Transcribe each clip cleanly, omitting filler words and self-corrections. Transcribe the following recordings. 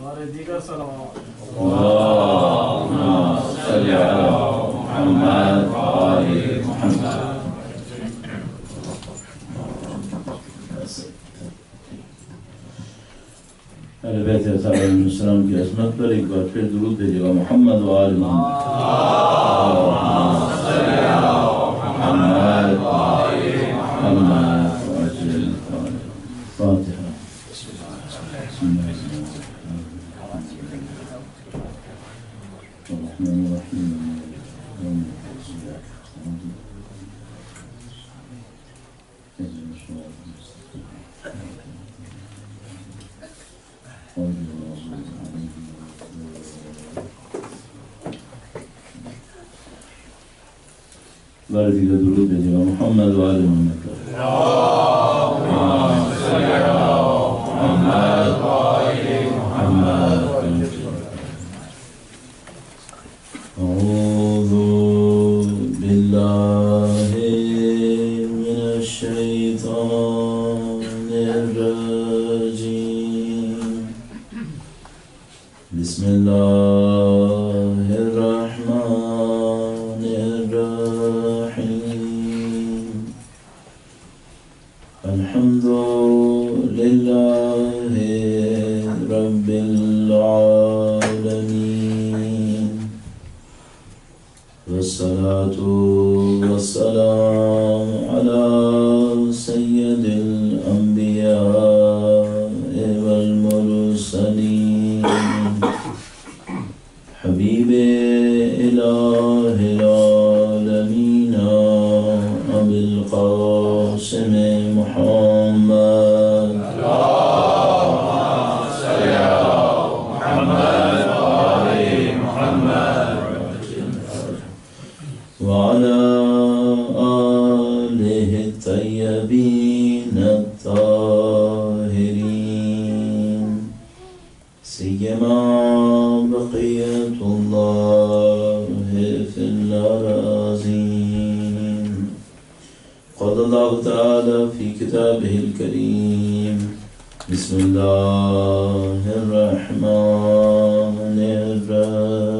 ہمارے دیگر صلوات اللہم صلی علی محمد و آل محمد. اہل بیت اطہار علیہ السلام کی عظمت پر ایک بار پھر درود بھیجے گا. محمد و آل محمد. اللہم صلی علی محمد و آل محمد. فاتحہ. بسم اللہ الرحمن الرحیم. بارکی کا درود بھیجے گا. محمد و آل محمد. اللہم صلی علی محمد و آل محمد. اعوذ باللہ من الشیطان الرجیم. بسم اللہ الرحمن الرحیم. الحمد للہ رب العالمین والصلاة والسلام على سید الانبیاء والمرسلین حبیب الہ العالمین ابی القاسم محمد. اللہم صلی علی محمد و آل محمد وعلى آلہ الطیبین الطاہرین سیما بقیت اللہ فی الارضین. قال اللہ تعالی فی کتابہ الکریم. بسم اللہ الرحمن الرحیم.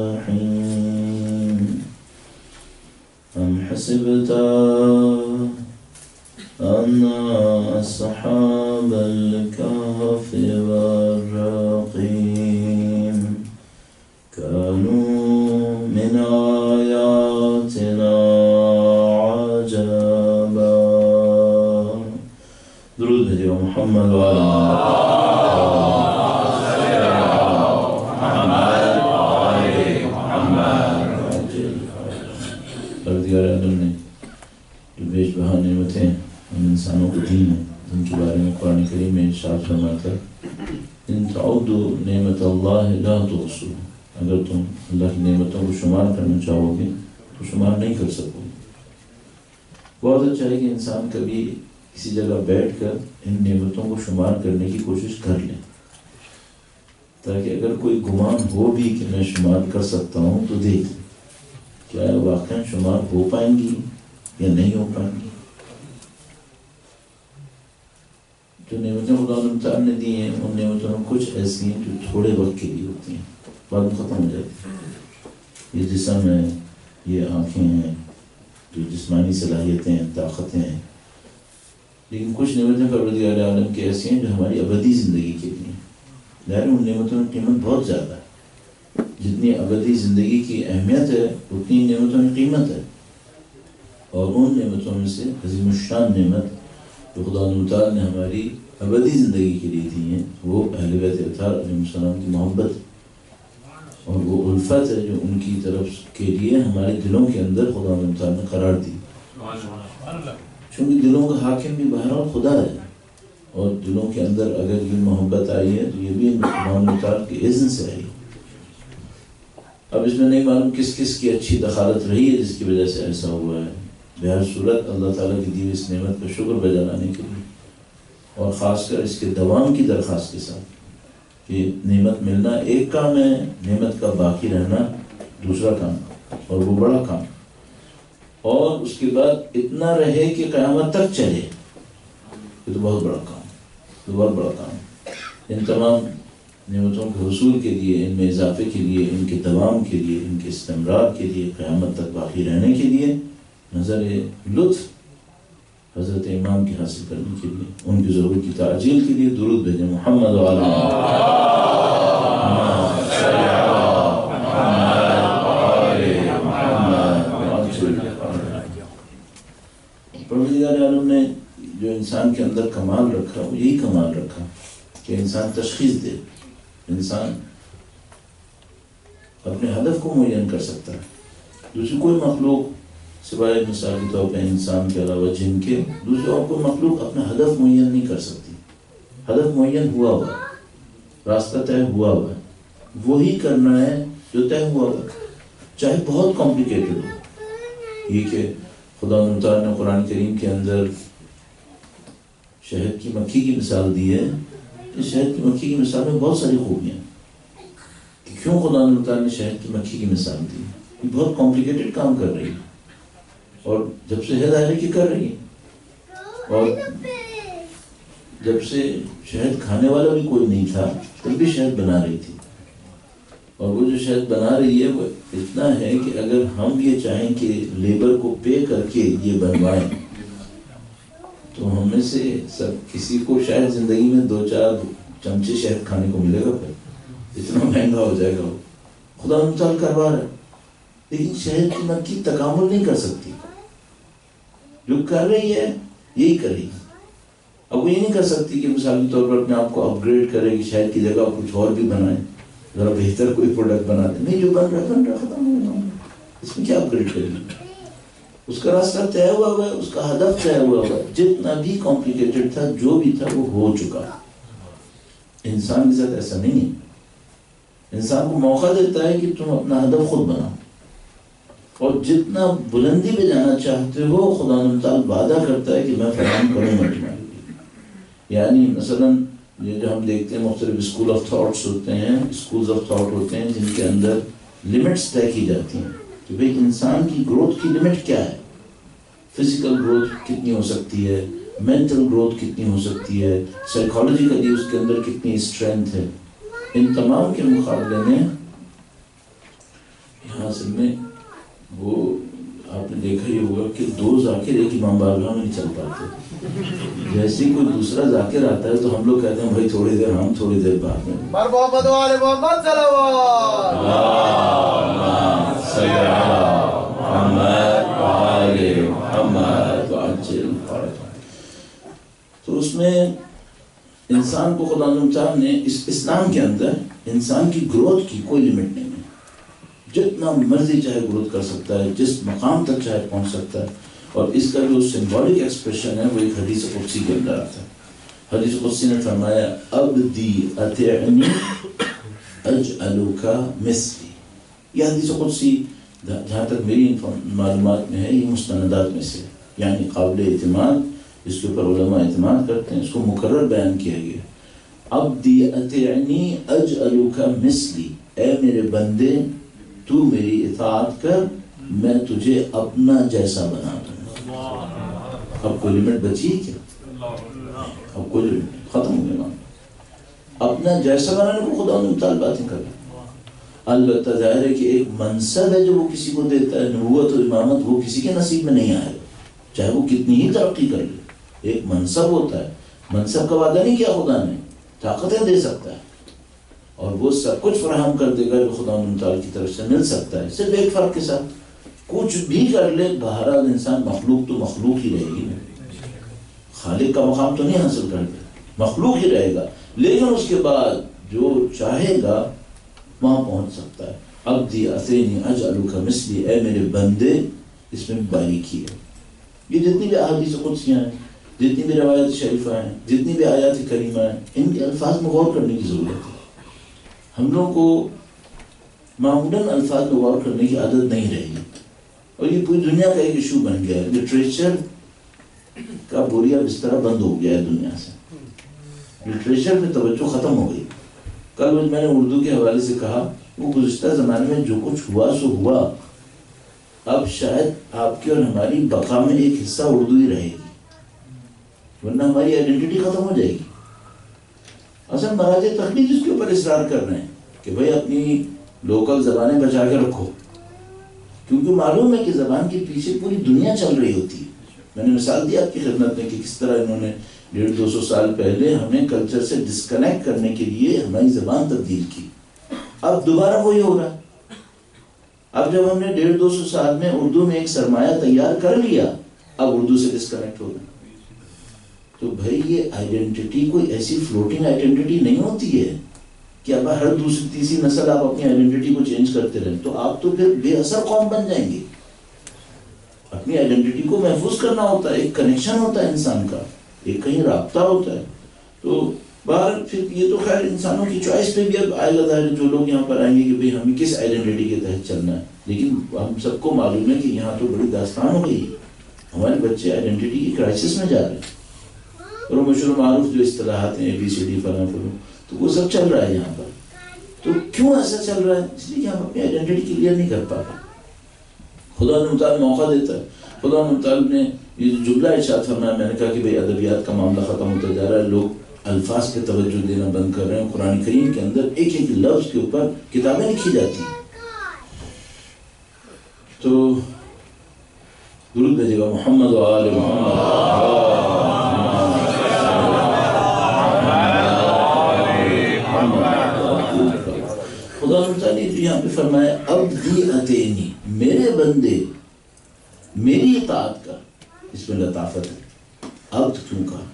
ام حسبت ان اصحاب الكهف والرقیم كانوا من آیاتنا عجبا. درود بھیجے گا. محمد و آل پروردگار عالم نے جو بیش بہا نعمتیں ہم انسانوں کو دی ہیں ان کے بارے میں قرآن کریم میں ارشاد فرماتا ہے ان تعدوا نعمت اللہ لا تحصوها. اگر تم اللہ کی نعمتوں کو شمار کرنا چاہو گے تو شمار نہیں کر سکو گے. بہت اچھا ہے کہ انسان کبھی کسی جگہ بیٹھ کر ان نعمتوں کو شمار کرنے کی کوشش کر لیں تاکہ اگر کوئی گمان ہو بھی کہ میں شمار کر سکتا ہوں تو دیکھ کیا واقعا شمار ہو پائیں گی یا نہیں ہو پائیں گی. جو نعمتیں خدا تعالیٰ نے دی ہیں ان نعمتوں میں کچھ ایسی ہیں جو تھوڑے وقت کے لیے ہوتی ہیں بعد میں ختم ہو جاتی ہیں. یہ جسم ہے, یہ آنکھیں ہیں, جو جسمانی صلاحیتیں ہیں, طاقتیں ہیں, لیکن کچھ نعمتیں پروردگار عالم کی ایسی ہیں جو ہماری ابدی زندگی کے لیے ہیں. ظاہر ان نعمتوں کی قیمت بہت زیادہ ہے. جتنی ابدی زندگی کی اہمیت ہے اتنی نعمتوں کی قیمت ہے. اور ان نعمتوں میں سے عظیم الشان نعمت جو خدا تعالیٰ نے ہماری ابدی زندگی کے لیے دی ہیں وہ اہل بیت اطہار علیہ السلام کی محبت اور وہ الفت ہے جو ان کی طرف کے لیے ہمارے دلوں کے اندر خدا تعالیٰ نے قرار دی. چونکہ دلوں کا حاکم بھی بہرحال خدا ہے اور دلوں کے اندر اگر یہ محبت آئی ہے تو یہ بھی خدا تعالیٰ کے اذن سے آئی. اب اس میں نہیں معلوم کس کس کی اچھی دخالت رہی ہے جس کی وجہ سے ایسا ہوا ہے. بہر صورت اللہ تعالیٰ کی دی ہوئی اس نعمت کا شکر بجا لانے کے لیے اور خاص کر اس کے دوام کی درخواست کے ساتھ کہ نعمت ملنا ایک کام ہے, نعمت کا باقی رہنا دوسرا کام اور وہ بڑا کام, اور اس کے بعد اتنا رہے کہ قیامت تک چلے یہ تو بہت بڑا کام, تو بہت بڑا کام. ان تمام نعمتوں کے حصول کے لیے، ان میں اضافے کے لیے، ان کے دوام کے لیے، ان کے استمرار کے لیے، قیامت تک باقی رہنے کے لیے، نظر لطف حضرت امام کی حاصل کرنے کے لیے، ان کی ضرور کی تعجیل کے لیے درود بھیجیں محمد وعلی پروردگار عالم نے جو انسان کے اندر کمال رکھا وہ یہی کمال رکھا کہ انسان تشخیص دے، انسان اپنے ہدف کو معین کر سکتا ہے۔ دوسری کوئی مخلوق سوائے مثال کے طور پہ انسان کے علاوہ جن کے، دوسری اور کوئی مخلوق اپنا ہدف معین نہیں کر سکتی۔ ہدف معین ہوا ہوا ہے، راستہ طے ہوا ہوا ہے، وہی کرنا ہے جو طے ہوا ہوا ہے، چاہے بہت کمپلیکیٹڈ ہو۔ یہ کہ خدا تعالیٰ نے قرآن کریم کے اندر شہد کی مکھی کی مثال دی ہے، کہ شہد کی مکھی کی مثال میں بہت ساری خوبیاں ہیں کہ کیوں خدا تعالیٰ نے شہد کی مکھی کی مثال دی۔ یہ بہت کمپلیکیٹڈ کام کر رہی ہے، اور جب سے شہد آنے کی کر رہی ہے، اور جب سے شہد کھانے والا بھی کوئی نہیں تھا تب بھی شہد بنا رہی تھی، اور وہ جو شہد بنا رہی ہے وہ اتنا ہے کہ اگر ہم یہ چاہیں کہ لیبر کو پے کر کے یہ بنوائیں تو ہم میں سے سب کسی کو شاید زندگی میں 2-4 چمچے شہد کھانے کو ملے گا، پھر اتنا مہنگا ہو جائے گا۔ وہ خدا متعال کروا رہا ہے، لیکن شہد کی مکھی تکامل نہیں کر سکتی، جو کر رہی ہے یہی کرے گی۔ اب وہ یہ نہیں کر سکتی کہ مثال کے طور پر اپنے آپ کو اپ گریڈ کرے کہ شہد کی جگہ کچھ اور بھی بنائے، ذرا بہتر کوئی پروڈکٹ بنا دے، نہیں، جو بن رہا ختم ہو گیا، اس میں کیا اپ گریڈ کرے گی؟ اس کا راستہ طے ہوا ہوا ہے، اس کا ہدف طے ہوا ہوا ہے، جتنا بھی کمپلیکیٹڈ تھا جو بھی تھا وہ ہو چکا۔ انسان کے ساتھ ایسا نہیں ہے، انسان کو موقع دیتا ہے کہ تم اپنا ہدف خود بناؤ، اور جتنا بلندی پہ جانا چاہتے ہو خدا تعالیٰ وعدہ کرتا ہے کہ میں فراہم کروں گا تمہارے لیے۔ یعنی مثلاً یہ جو ہم دیکھتے ہیں مختلف اسکول آف تھاٹس ہوتے ہیں، اسکولز آف تھاٹ ہوتے ہیں جن کے اندر لمٹس طے کی جاتی ہیں کہ بھئی انسان کی گروتھ کی لمٹ کیا ہے، فزیکل گروتھ کتنی ہو سکتی ہے، مینٹل گروتھ کتنی ہو سکتی ہے، سائیکالوجیکلی اس کے اندر کتنی اسٹرینتھ ہے۔ ان تمام کے مقابلے میں یہاں اصل میں وہ آپ نے دیکھا ہی ہوگا کہ 2 ذاکر ایک امام بارگاہ میں نہیں چل پاتے۔ جیسے کوئی دوسرا ذاکر آتا ہے تو ہم لوگ کہتے ہیں بھائی تھوڑی دیر ہم، تھوڑی دیر بعد میں۔ محمد وآل محمد صلوات تو اس میں انسان کو خدا تعالیٰ نے اس اسلام کے اندر انسان کی گروتھ کی کوئی لمٹ نہیں ہے، جتنا مرضی چاہے گروتھ کر سکتا ہے، جس مقام تک چاہے پہنچ سکتا ہے۔ اور اس کا جو سمبولک ایکسپریشن ہے وہ ایک حدیث قدسی کے اندر آتا ہے۔ حدیث قدسی نے فرمایا عبدی اطیعنی اجعلک مثلی۔ یہ حدیث قدسی جہاں تک میری معلومات میں ہے یہ مستندات میں سے، یعنی قابل اعتماد، اس کے اوپر علماء اعتماد کرتے ہیں، اس کو مکرر بیان کیا گیا۔ عبدی اطیعنی اجعلک مثلی، اے میرے بندے تو میری اطاعت کر، میں تجھے اپنا جیسا بنا دوں۔ اب کوئی لمٹ بچی ہے کیا؟ اب کوئی لمٹ ختم ہو گیا۔ اپنا جیسا بنانے کو خدا نے تعالیٰ باتیں کر رہا۔ البتہ ظاہر ہے کہ ایک منصب ہے جو وہ کسی کو دیتا ہے، نبوت و امامت، وہ کسی کے نصیب میں نہیں آئے گا چاہے وہ کتنی ہی ترقی کر لے۔ ایک منصب ہوتا ہے، منصب کا وعدہ نہیں کیا خدا نے، طاقتیں دے سکتا ہے اور وہ سب کچھ فراہم کر دے گا جو خدا تعالیٰ کی طرف سے مل سکتا ہے، صرف ایک فرق کے ساتھ، کچھ بھی کر لے بہرحال انسان مخلوق تو مخلوق ہی رہے گی، خالق کا مقام تو نہیں حاصل کر دے، مخلوق ہی رہے گا، لیکن اس کے بعد جو چاہے گا وہاں پہنچ سکتا ہے۔ عبدی اطیعنی اجعلک مثلی، اے میرے بندے، اس میں باریکی ہے۔ یہ جتنی بھی احادیث قدسیاں ہیں، جتنی بھی روایت شریفہ ہیں، جتنی بھی آیات کریمہ ہیں، ان کے الفاظ میں غور کرنے کی ضرورت ہے۔ ہم لوگ کو معمولاً الفاظ میں غور کرنے کی عادت نہیں رہی، اور یہ پوری دنیا کا ایک ایشو بن گیا ہے۔ لٹریچر کا بوریا بسترا بند ہو گیا ہے دنیا سے، لٹریچر میں توجہ ختم ہو گئی۔ کل میں نے اردو کے حوالے سے کہا وہ گزشتہ زمانے میں جو کچھ ہوا سو ہوا، اب شاید آپ کی اور ہماری بقا میں ایک حصہ اردو ہی رہے گی، ورنہ ہماری آئیڈینٹی ختم ہو جائے گی۔ اصل مراجع تخلیق اس کے اوپر اصرار کر رہے ہیں کہ بھائی اپنی لوکل زبانیں بچا کے رکھو، کیونکہ معلوم ہے کہ زبان کے پیچھے پوری دنیا چل رہی ہوتی ہے. میں نے مثال دی آپ کی خدمت میں کہ کس طرح انہوں نے 150-200 سال پہلے ہمیں کلچر سے ڈسکنیکٹ کرنے کے لیے ہماری زبان تبدیل کی. اب دوبارہ وہی ہو رہا ہے. اب جب ہم نے 150-200 سال میں اردو میں ایک سرمایہ تیار کر لیا، اب اردو سے ڈسکنیکٹ ہو گیا. تو بھائی یہ آئیڈینٹی کوئی ایسی فلوٹنگ آئیڈینٹی نہیں ہوتی ہے کہ اب ہر دوسری تیسری نسل آپ اپنی آئیڈینٹی کو چینج کرتے رہیں، تو آپ تو پھر بے اثر قوم بن جائیں گے. اپنی آئیڈینٹی کو محفوظ کرنا ہوتا ہے، ایک کنیکشن ہوتا ہے انسان کا، ایک کہیں رابطہ ہوتا ہے. تو باہر پھر یہ تو خیر انسانوں کی چوائس پہ بھی اب آئے گا، جو لوگ یہاں پر آئیں گے کہ بھئی ہمیں کس آئیڈینٹی کے تحت چلنا ہے. لیکن ہم سب کو معلوم ہے کہ یہاں تو بڑی داستان ہو گئی، ہمارے بچے آئیڈینٹی کی کرائسس میں جا رہے ہیں. اور وہ مشہور معروف جو اصطلاحات ہیں ABCD فلاں فلوں، تو وہ سب چل رہا ہے یہاں پر. تو کیوں ایسا چل رہا ہے؟ اس لیے کہ ہم اپنی آئیڈینٹی کلیئر نہیں کر پاتے. خدا نے متعلق موقع دیتا ہے. خدا نے متعلق نے یہ جو جملہ ارشاد فرمایا، میں نے کہا کہ بھئی ادبیات کا معاملہ ختم ہوتا جا رہا ہے، لوگ الفاظ پہ توجہ دینا بند کر رہے ہیں. قرآن کریم کے اندر ایک ایک لفظ کے اوپر کتابیں لکھی جاتی ہیں. تو درود بھیجے گا محمد و آل محمد. خدا تعالیٰ نے یہاں پہ فرمایا عبدی اتینی، میرے بندے میری اطاعت کر. اس میں لطافت ہے. عبد کیوں کہا؟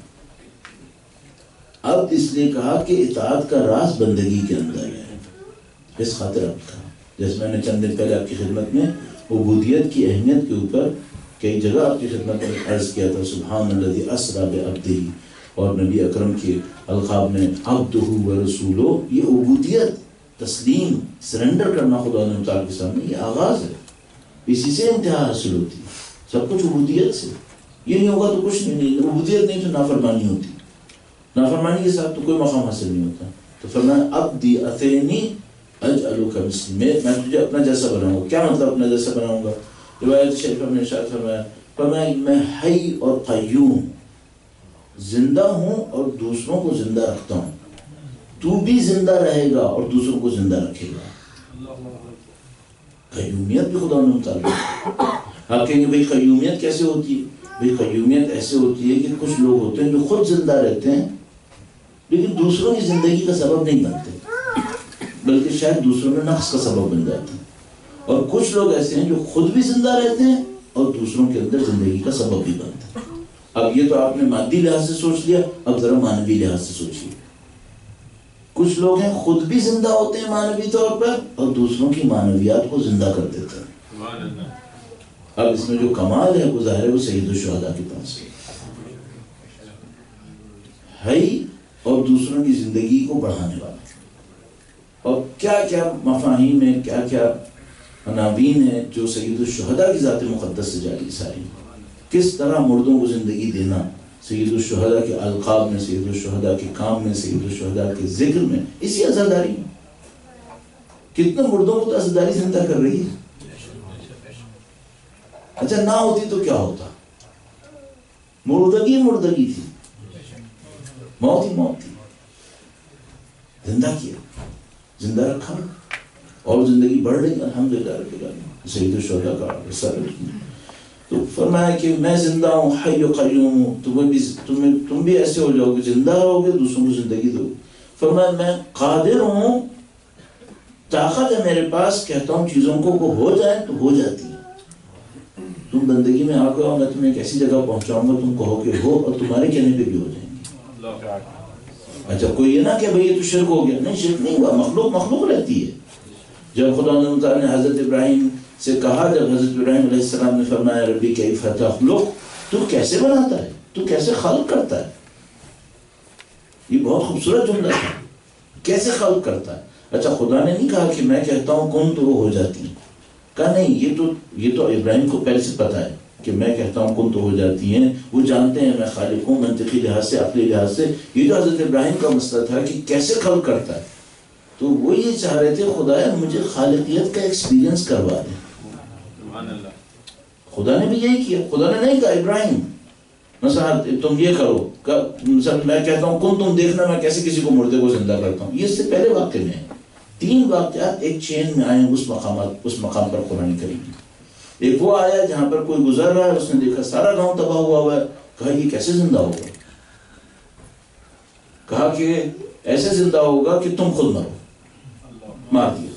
عبد اس لیے کہا کہ اطاعت کا راز بندگی کے اندر ہے، اس خاطر عبد کہا. جیسے میں نے چند دن پہلے آپ کی خدمت میں عبودیت کی اہمیت کے اوپر کئی جگہ آپ کی خدمت میں عرض کیا تھا، سبحان الذی اسری بعبدہ، اور نبی اکرم کے القاب میں عبدہ و رسولہ. یہ عبودیت، تسلیم، سرنڈر کرنا خدا نے متعلق کے سامنے، یہ آغاز ہے. اسی سے انتہا حاصل ہوتی ہے. سب کچھ عبودیت سے. یہ نہیں ہوگا تو کچھ نہیں. عبودیت نہیں تو نافرمانی ہوتی. نافرمانی کے ساتھ تو کوئی مقام حاصل نہیں ہوتا. تو فرمایا عبدی اطیعنی اجعلک مثلی، میں تجھے اپنا جیسا بناؤں گا. کیا مطلب اپنا جیسا بناؤں گا؟ روایت شریفہ میں ارشاد فرمایا میں حی اور قیوم، زندہ ہوں اور دوسروں کو زندہ رکھتا ہوں. تو بھی زندہ رہے گا اور دوسروں کو زندہ رکھے گا. قیومیت بھی خدا نے متعلق. آپ کہیں گے بھئی قیومیت کیسے ہوتی ہے؟ بھئی قیومیت ایسے ہوتی ہے کہ کچھ لوگ ہوتے ہیں جو خود زندہ رہتے ہیں لیکن دوسروں کی زندگی کا سبب نہیں بنتے، بلکہ شاید دوسروں میں نقص کا سبب بن جاتے ہیں. اور کچھ لوگ ایسے ہیں جو خود بھی زندہ رہتے ہیں اور دوسروں کے اندر زندگی کا سبب بھی بنتے ہیں. اب یہ تو آپ نے مادی لحاظ سے سوچ لیا، اب ذرا معنوی لحاظ سے سوچیے. کچھ لوگ ہیں خود بھی زندہ ہوتے ہیں معنوی طور پر اور دوسروں کی معنویات کو زندہ کر دیتے ہیں. اب اس میں جو کمال ہے وہ ظاہر ہے وہ سید الشہداء کے پاس ہے اور دوسروں کی زندگی کو بڑھانے والا. اور کیا کیا مفاہیم ہیں، کیا کیا عناوین ہیں جو سید الشہداء کی ذات مقدس سے جاری ساری. کس طرح مردوں کو زندگی دینا سید الشہداء کے القاب میں، سید الشہداء کے کام میں، سید الشہداء کے ذکر میں، اسی عزاداری میں. کتنے مردوں کو تو عزاداری زندہ کر رہی ہے. اچھا نہ ہوتی تو کیا ہوتا؟ مردگی تھی، موت ہی موت تھی. زندہ کیا، زندہ رکھا اور زندگی بڑھ رہی. الحمدللہ رب العالمین. سید الشہداء کا سر تو فرمایا کہ میں زندہ ہوں، حی و قیوم ہوں. تم بھی ایسے ہو جاؤ گے، زندہ رہو گے، دوسروں کو زندگی دو. فرمایا میں قادر ہوں، طاقت ہے میرے پاس، کہتا ہوں چیزوں کو وہ ہو جائیں تو ہو جاتی ہیں. تم بندگی میں آ گئے، میں تمہیں ایک ایسی جگہ پہنچاؤں گا تم کہو کہ ہو، اور تمہارے کہنے پہ بھی ہو جائیں گے. اچھا کوئی یہ نہ کہ بھئی یہ تو شرک ہو گیا. نہیں، شرک نہیں ہوا. مخلوق رہتی ہے. جب خدا نے حضرت ابراہیم سے کہا، جب حضرت ابراہیم علیہ السلام نے فرمایا ربی کیف تخلق، تو کیسے بناتا ہے، تو کیسے خلق کرتا ہے. یہ بہت خوبصورت جملہ ہے، کیسے خلق کرتا ہے. اچھا خدا نے نہیں کہا کہ میں کہتا ہوں کن تو وہ ہو جاتی ہیں. کہا نہیں، یہ تو ابراہیم کو پہلے سے پتا ہے کہ میں کہتا ہوں کن تو ہو جاتی ہیں. وہ جانتے ہیں میں خالق ہوں، منطقی لحاظ سے، عقلی لحاظ سے. یہ جو حضرت ابراہیم کا مسئلہ تھا کہ کیسے خلق کرتا ہے، تو وہ یہ چاہ رہے تھے خدایا مجھے خالقیت کا ایکسپیرینس کروا دیں. خدا نے بھی یہی کیا. خدا نے نہیں کہا ابراہیم مثلا تم یہ کرو، مثلا میں کہتا ہوں کن، تم دیکھنا میں کیسے کسی کو مردے کو زندہ کرتا ہوں. یہ اس سے پہلے واقعے میں ہے. 3 واقعات ایک چین میں آئے اس مقام پر قرآن کریم. ایک وہ آیا جہاں پر کوئی گزر رہا ہے، اس نے دیکھا سارا گاؤں تباہ ہوا ہے، کہا یہ کیسے زندہ ہوگا؟ کہا کہ ایسے زندہ ہوگا کہ تم خود مرو. مار دیا.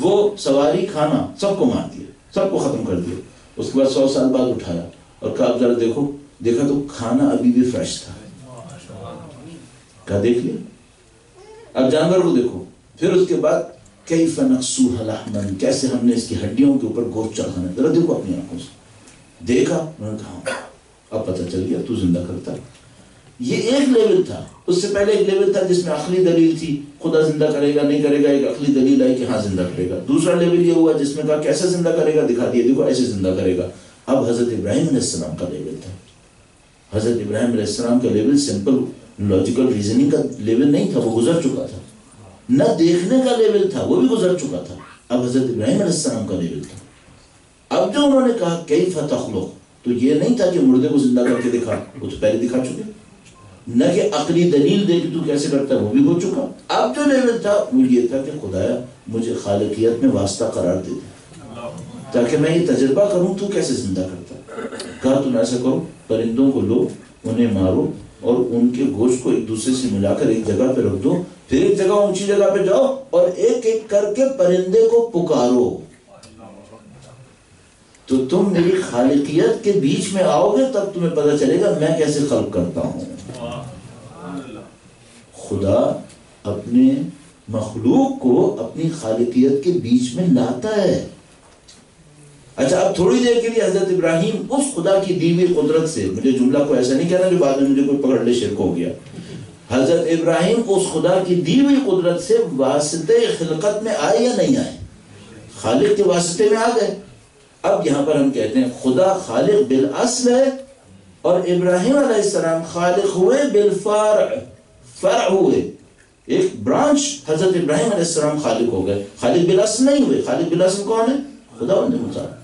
وہ سواری کھانا سب کو مار دیا، سب کو ختم کر دیا. اس کے بعد 100 سال بعد اٹھایا اور کہا اب ذرا دیکھو. دیکھا تو کھانا ابھی بھی فریش تھا. کہا دیکھ لیا. اب جانور کو دیکھو. پھر اس کے بعد کیف نقصوها لحما، کیسے ہم نے اس کی ہڈیوں کے اوپر گوشت چڑھانا. ذرا دیکھو اپنی آنکھوں سے. دیکھا، انہوں نے کہا اب پتہ چل گیا تو زندہ کرتا. یہ ایک لیول تھا. اس سے پہلے ایک لیول تھا جس میں عقلی دلیل تھی، خدا زندہ کرے گا نہیں کرے گا. ایک عقلی دلیل آئی کہ ہاں زندہ کرے گا. دوسرا لیول یہ ہوا جس میں کہا کیسے زندہ کرے گا، دکھا دیا دیکھو ایسے زندہ کرے گا. اب حضرت ابراہیم علیہ السلام کا لیول تھا. حضرت ابراہیم علیہ السلام کا لیول سمپل لاجیکل ریزننگ کا لیول نہیں تھا، وہ گزر چکا تھا. نہ دیکھنے کا لیول تھا، وہ بھی گزر چکا تھا. اب حضرت ابراہیم علیہ السلام کا لیول تھا. اب جو انہوں نے کہا کیف تخلق، تو یہ نہیں تھا کہ مردے کو زندہ کر کے دکھا، وہ تو پہلے دکھا چکے. نہ کہ عقلی دلیل دے کہ تو کیسے کرتا ہے، وہ بھی ہو چکا. اب جو لیول تھا وہ یہ تھا کہ خدایا مجھے خالقیت میں واسطہ قرار دے دے تاکہ میں یہ تجربہ کروں تو کیسے زندہ کرتا ہے. کہا تم ایسا کرو، پرندوں کو لو، انہیں مارو اور ان کے گوشت کو ایک دوسرے سے ملا کر ایک جگہ پہ رکھ دو. پھر ایک جگہ اونچی جگہ پہ جاؤ اور ایک ایک کر کے پرندے کو پکارو. تو تم میری خالقیت کے بیچ میں آؤ گے تب تمہیں پتہ چلے گا میں کیسے خلق کرتا ہوں. خدا اپنے مخلوق کو اپنی خالقیت کے بیچ میں لاتا ہے. اچھا اب تھوڑی دیر کے لیے حضرت ابراہیم اس خدا کی دی ہوئی قدرت سے، مجھے جملہ کو ایسا نہیں کہنا کہ بعد میں مجھے کوئی پکڑ لے شرک ہو گیا. حضرت ابراہیم اس خدا کی دی ہوئی قدرت سے واسطے خلقت میں آئے یا نہیں آئے؟ خالق کے واسطے میں آ گئے. اب یہاں پر ہم کہتے ہیں خدا خالق بالاصل ہے اور ابراہیم علیہ السلام خالق ہوئے بالفرع، فرع ہوئے. ایک برانچ حضرت ابراہیم علیہ السلام خالق ہو گئے، خالق بالاصل نہیں ہوئے. خالق بالاصل کون ہے؟ خدا بندے مطابق.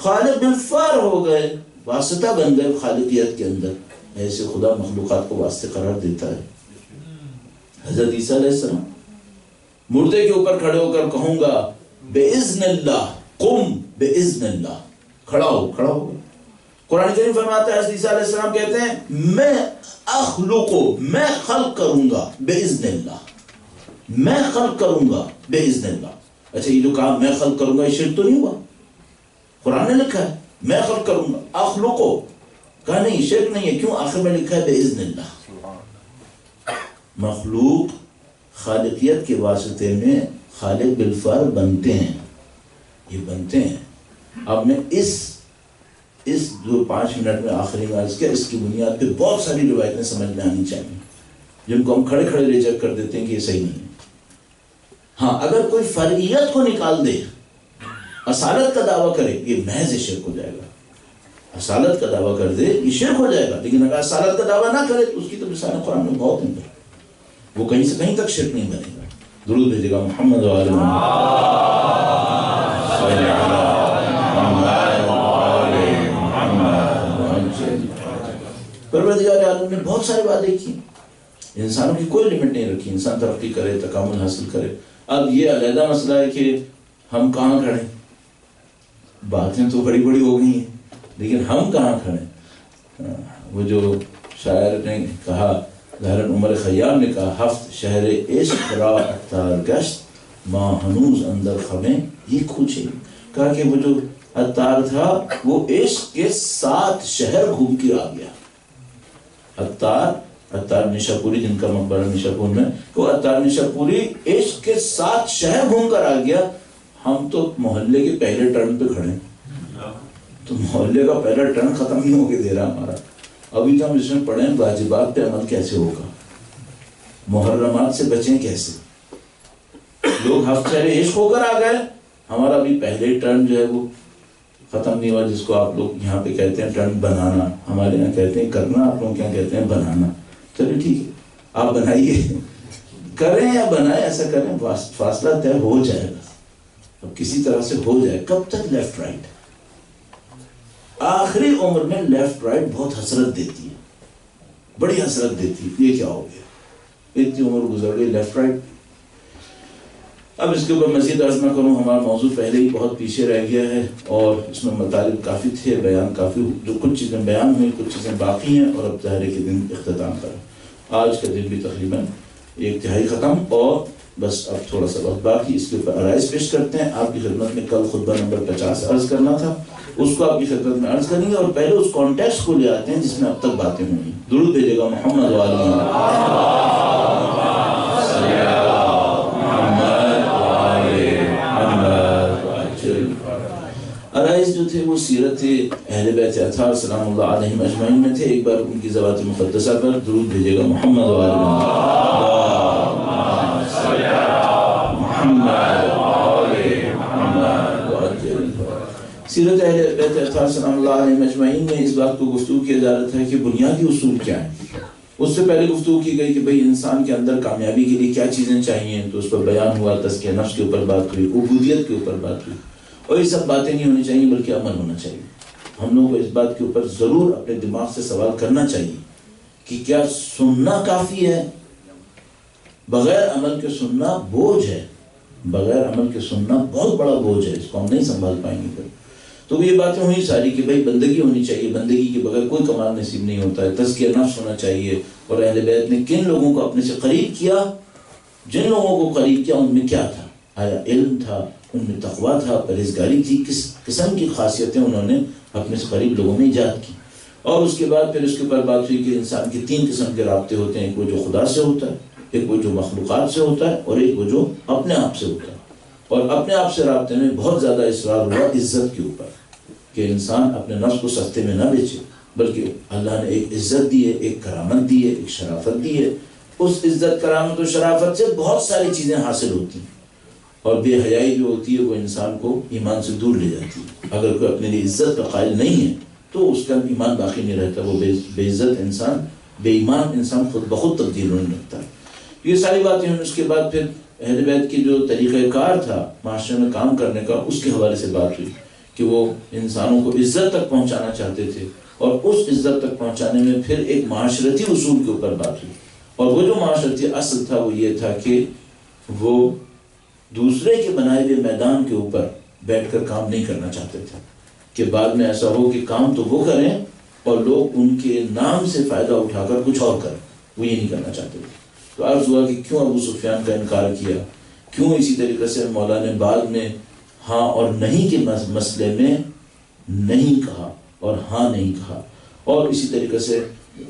خالق بالفرع ہو گئے، واسطہ بن گئے خالقیت کے اندر. ایسے خدا مخلوقات کو واسطے قرار دیتا ہے. حضرت عیسیٰ علیہ السلام مردے کے اوپر کھڑے ہو کر کہوں گا بِإِذْنِ اللَّهِ قُمْ بِإِذْنِ اللَّهِ، کھڑا ہو. قرآن کریم فرماتا ہے حضرت عیسیٰ علیہ السلام کہتے ہیں میں اخلقو، میں خلق کروں گا بِإِذْنِ اللَّهِ، میں خلق کروں گا بِإِذْنِ اللَّهِ. اچھا یہ جو کہا میں خلق کروں گا یہ شرک تو نہیں ہوا؟ قرآن نے لکھا ہے میں خلق کروں گا. اخلقو کہا نہیں شرک نہیں ہے. کیوں؟ آخر میں لکھا ہے بِإِذْنِ اللَّهِ. مخلوق خالقیت کے واسطے میں خالق بالفعل بنتے ہیں، یہ بنتے ہیں. اب میں اس جو 5 منٹ میں آخری میں عرض کیا، اس کی بنیاد پہ بہت ساری روایتیں سمجھ میں آنی چاہیے جن کو ہم کھڑے کھڑے ریجیکٹ کر دیتے ہیں کہ یہ صحیح نہیں ہے. ہاں اگر کوئی فرعیت کو نکال دے، اصالت کا دعویٰ کرے، یہ محض شرک ہو جائے گا. اصالت کا دعویٰ کر دے یہ شرک ہو جائے گا. لیکن اگر اصالت کا دعویٰ نہ کرے تو اس کی تو مثال قرآن میں بہت ہیں، وہ کہیں سے کہیں تک شرک نہیں بنے گا. درود بھیجے گا محمد و آل پروردگار عالم نے بہت سارے وعدے کیے. انسانوں کی کوئی لیمٹ نہیں رکھی. انسان ترقی کرے، تکامل حاصل کرے. اب یہ علیحدہ مسئلہ ہے کہ ہم کہاں کھڑے. باتیں تو بڑی بڑی ہو گئی ہیں لیکن ہم کہاں کھڑے. وہ جو شاعر نے کہا، ظاہراً عمر خیام نے کہا، ہفت شہر عشق را اتار گشت ماں ہنوز اندر خمیں یہ کھوچے. کہا کہ وہ جو اتار تھا وہ عشق کے 7 شہر گھوم کے آ گیا. اتار نشاپوری جن کا مقبرہ نشاپور میں، وہ اتار نشاپوری عشق کے 7 شہر گھوم کر آ گیا. ہم تو محلے کے پہلے ٹرن پہ کھڑے ہیں، تو محلے کا پہلا ٹرن ختم نہیں ہو کے دے رہا ہمارا. ابھی تو ہم اس میں پڑھیں واجبات پہ عمل کیسے ہوگا، محرمات سے بچیں کیسے. لوگ ہفت شہر عشق ہو کر آ گئے، ہمارا بھی پہلے ٹرن جو ہے وہ ختم نہیں ہوا. جس کو آپ لوگ یہاں پہ کہتے ہیں ٹرن بنانا، ہمارے یہاں کہتے ہیں کرنا، آپ لوگ کیا کہتے ہیں بنانا. چلو ٹھیک ہے آپ بنائیے، کریں یا بنائیں ایسا کریں، فاصلہ طے ہو جائے گا. اب کسی طرح سے ہو جائے. کب تک لیفٹ رائٹ؟ آخری عمر میں لیفٹ رائٹ بہت حسرت دیتی ہے، بڑی حسرت دیتی ہے، یہ کیا ہو گیا، اتنی عمر گزر گئی لیفٹ رائٹ۔ اب اس کے اوپر مزید عرض نہ کروں، ہمارا موضوع پہلے ہی بہت پیچھے رہ گیا ہے اور اس میں مطالب کافی تھے، بیان کافی، جو کچھ چیزیں بیان ہوئی کچھ چیزیں باقی ہیں، اور اب ظاہرے کے دن اختتام پر، آج کا دن بھی تقریباً 1/3 ختم، اور بس اب تھوڑا سا وقت باقی، اس کے اوپر عرائض پیش کرتے ہیں۔ آپ کی خدمت میں کل خطبہ نمبر 50 عرض کرنا تھا، اس کو آپ کی خدمت میں عرض کریں گے، اور پہلے اس کانٹیکسٹ کو لے آتے ہیں جس میں اب تک باتیں ہوئی۔ درود بھیجے گا محمد عرائض جو تھے وہ سیرت اہل بیت اطہار سلام اللہ علیہم اجمعین میں تھے۔ ایک بار ان کی ذوات مقدسہ پر درود بھیجے گا محمد و آل محمد۔ سیرت اہل بیت اطہار سلام اللہ علیہم اجمعین میں اس بات کو گفتگو کیا جا رہا تھا کہ بنیادی اصول کیا ہیں۔ اس سے پہلے گفتگو کی گئی کہ بھئی انسان کے اندر کامیابی کے لیے کیا چیزیں چاہیے، تو اس پر بیان ہوا، تزکیہ نفس کے اوپر بات ہوئی، عبودیت کے اوپر بات ہوئی، اور یہ سب باتیں نہیں ہونی چاہیے بلکہ عمل ہونا چاہیے۔ ہم لوگوں کو اس بات کے اوپر ضرور اپنے دماغ سے سوال کرنا چاہیے کہ کیا سننا کافی ہے؟ بغیر عمل کے سننا بوجھ ہے، بغیر عمل کے سننا بہت بڑا بوجھ ہے، اس کو ہم نہیں سنبھال پائیں گے پھر۔ تو یہ باتیں ہوئی ساری کہ بھائی بندگی ہونی چاہیے، بندگی کے بغیر کوئی کمال نصیب نہیں ہوتا ہے، تزکیہ نفس ہونا چاہیے، اور اہل بیت نے کن لوگوں کو اپنے سے قریب کیا، جن لوگوں کو قریب کیا ان میں کیا تھا، آیا علم تھا، ان میں تقویٰ تھا، پرہیزگاری تھی، کس قسم کی خاصیتیں انہوں نے اپنے سے قریب لوگوں میں ایجاد کی۔ اور اس کے بعد پھر اس کے اوپر بات ہوئی کہ انسان کے 3 قسم کے رابطے ہوتے ہیں، ایک وہ جو خدا سے ہوتا ہے، ایک وہ جو مخلوقات سے ہوتا ہے، اور ایک وہ جو اپنے آپ سے ہوتا ہے۔ اور اپنے آپ سے رابطے میں بہت زیادہ اصرار ہوا عزت کے اوپر، کہ انسان اپنے نفس کو سستے میں نہ بیچے، بلکہ اللہ نے ایک عزت دی ہے، ایک کرامت دی ہے، ایک شرافت دی ہے۔ اس عزت کرامت و شرافت سے بہت ساری چیزیں حاصل ہوتی ہیں، اور بے حیائی جو ہوتی ہے وہ انسان کو ایمان سے دور لے جاتی ہے۔ اگر کوئی اپنے لیے عزت کا قائل نہیں ہے تو اس کا ایمان باقی نہیں رہتا، وہ بے عزت انسان، بے ایمان انسان خود بخود تبدیل ہونے لگتا ہے۔ یہ ساری باتیں ہیں۔ اس کے بعد پھر اہل بیت کی جو طریقہ کار تھا معاشرے میں کام کرنے کا، اس کے حوالے سے بات ہوئی کہ وہ انسانوں کو عزت تک پہنچانا چاہتے تھے، اور اس عزت تک پہنچانے میں پھر ایک معاشرتی اصول کے اوپر بات ہوئی، اور وہ جو معاشرتی اصل تھا وہ یہ تھا کہ وہ دوسرے کے بنائے ہوئے میدان کے اوپر بیٹھ کر کام نہیں کرنا چاہتے تھے، کہ بعد میں ایسا ہو کہ کام تو وہ کریں اور لوگ ان کے نام سے فائدہ اٹھا کر کچھ اور کریں، وہ یہ نہیں کرنا چاہتے تھے۔ تو عرض ہوا کہ کیوں ابو سفیان کا انکار کیا، کیوں اسی طریقے سے مولا نے بعد میں ہاں اور نہیں کے مسئلے میں نہیں کہا اور ہاں نہیں کہا، اور اسی طریقے سے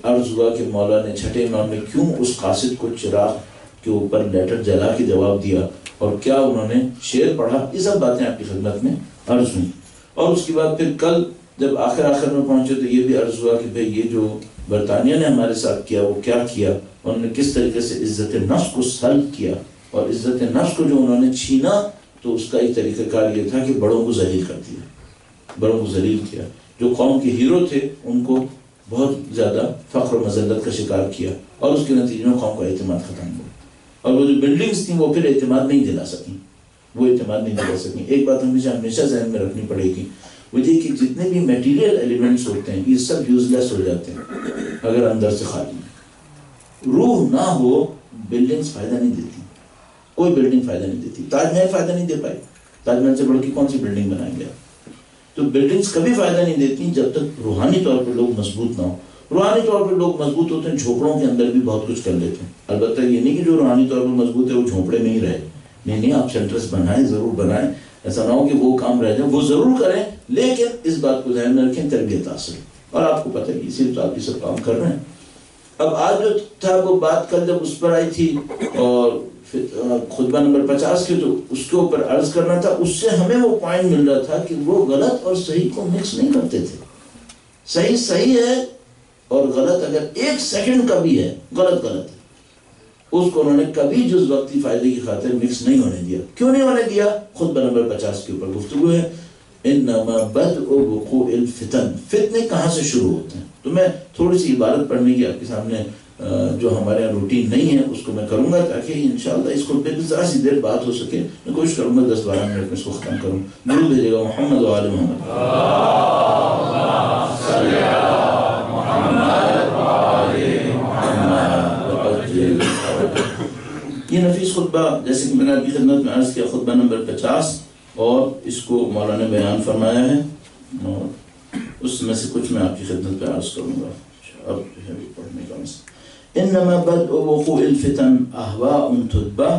عرض ہوا کہ مولا نے چھٹے امام میں کیوں اس قاصد کو چراغ کے اوپر لیٹر جلا کے جواب دیا، اور کیا انہوں نے شعر پڑھا۔ یہ سب باتیں آپ کی خدمت میں عرض ہوئیں۔ اور اس کے بعد پھر کل جب آخر میں پہنچے تو یہ بھی عرض ہوا کہ بھئی یہ جو برطانیہ نے ہمارے ساتھ کیا وہ کیا کیا، انہوں نے کس طریقے سے عزت نفس کو سلب کیا، اور عزت نفس کو جو انہوں نے چھینا تو اس کا ایک طریقہ کار یہ تھا کہ بڑوں کو ذلیل کر دیا، بڑوں کو ذلیل کیا۔ جو قوم کے ہیرو تھے ان کو بہت زیادہ فخر و مذلت کا شکار کیا، اور اس کے نتیجے میں قوم کا اعتماد ختم ہوا، اور وہ جو بلڈنگز تھیں وہ پھر اعتماد نہیں دلا سکیں، وہ اعتماد نہیں دلا سکیں۔ ایک بات ہمیشہ ذہن میں رکھنی پڑے گی، وہ یہ کہ جتنے بھی میٹیریل ایلیمنٹس ہوتے ہیں یہ سب یوز لیس ہو جاتے ہیں اگر اندر سے خالی روح نہ ہو۔ بلڈنگز فائدہ نہیں دیتی، کوئی بلڈنگ فائدہ نہیں دیتی۔ تاج محل فائدہ نہیں دے پائی، تاج محل سے بڑھ کے کون سی بلڈنگ بنائیں گے آپ؟ تو بلڈنگز کبھی فائدہ نہیں دیتی جب تک روحانی طور پر لوگ مضبوط نہ ہو۔ روحانی طور پر لوگ مضبوط ہوتے ہیں، جھوپڑوں کے اندر بھی بہت کچھ کر لیتے ہیں۔ البتہ یہ نہیں کہ جو روحانی طور پر مضبوط ہے وہ جھوپڑے میں ہی رہے، نہیں، آپ سینٹرز بنائیں، ضرور بنائیں، ایسا نہ ہو کہ وہ کام رہ جائیں، وہ ضرور کریں، لیکن اس بات کو ذہن میں رکھیں تربیت حاصل، اور آپ کو پتہ ہے اسی لیے تو آپ یہ سب کام کر رہے ہیں۔ اب آج جو تھا وہ بات کل جب اس پر آئی تھی اور خطبہ نمبر 50 کی، تو اس کے اوپر عرض کرنا تھا، اس سے ہمیں وہ پوائنٹ مل رہا تھا کہ وہ غلط اور صحیح کو مکس نہیں کرتے تھے۔ صحیح ہے اور غلط اگر 1 سیکنڈ کا بھی ہے، غلط ہے، اس کو انہوں نے کبھی جز وقتی فائدے کی خاطر مکس نہیں ہونے دیا۔ کیوں نہیں ہونے دیا؟ خطبہ نمبر 50 کے اوپر گفتگو ہے، انما بدء وقوع الفتن، فتنے کہاں سے شروع ہوتے ہیں۔ تو میں تھوڑی سی عبارت پڑھنے کی آپ کے سامنے جو ہمارے یہاں روٹین نہیں ہے اس کو میں کروں گا، تاکہ انشاءاللہ اس کو ذرا سی دیر بات ہو سکے۔ میں کوشش کروں گا 10-12 منٹ میں اس کو ختم کروں۔ درود بھیجے گا محمد و آل محمد۔ یہ نفیس خطبہ جیسے کہ میں نے آپ کی خدمت میں عرض کیا خطبہ نمبر 50 اور اس کو مولانا نے بیان فرمایا ہے اور اس میں سے کچھ میں آپ کی خدمت پہ عرض کروں گا اب جو ہے پڑھنے کا مسئلہ انما بدء وقوع الفتن احواء تتبع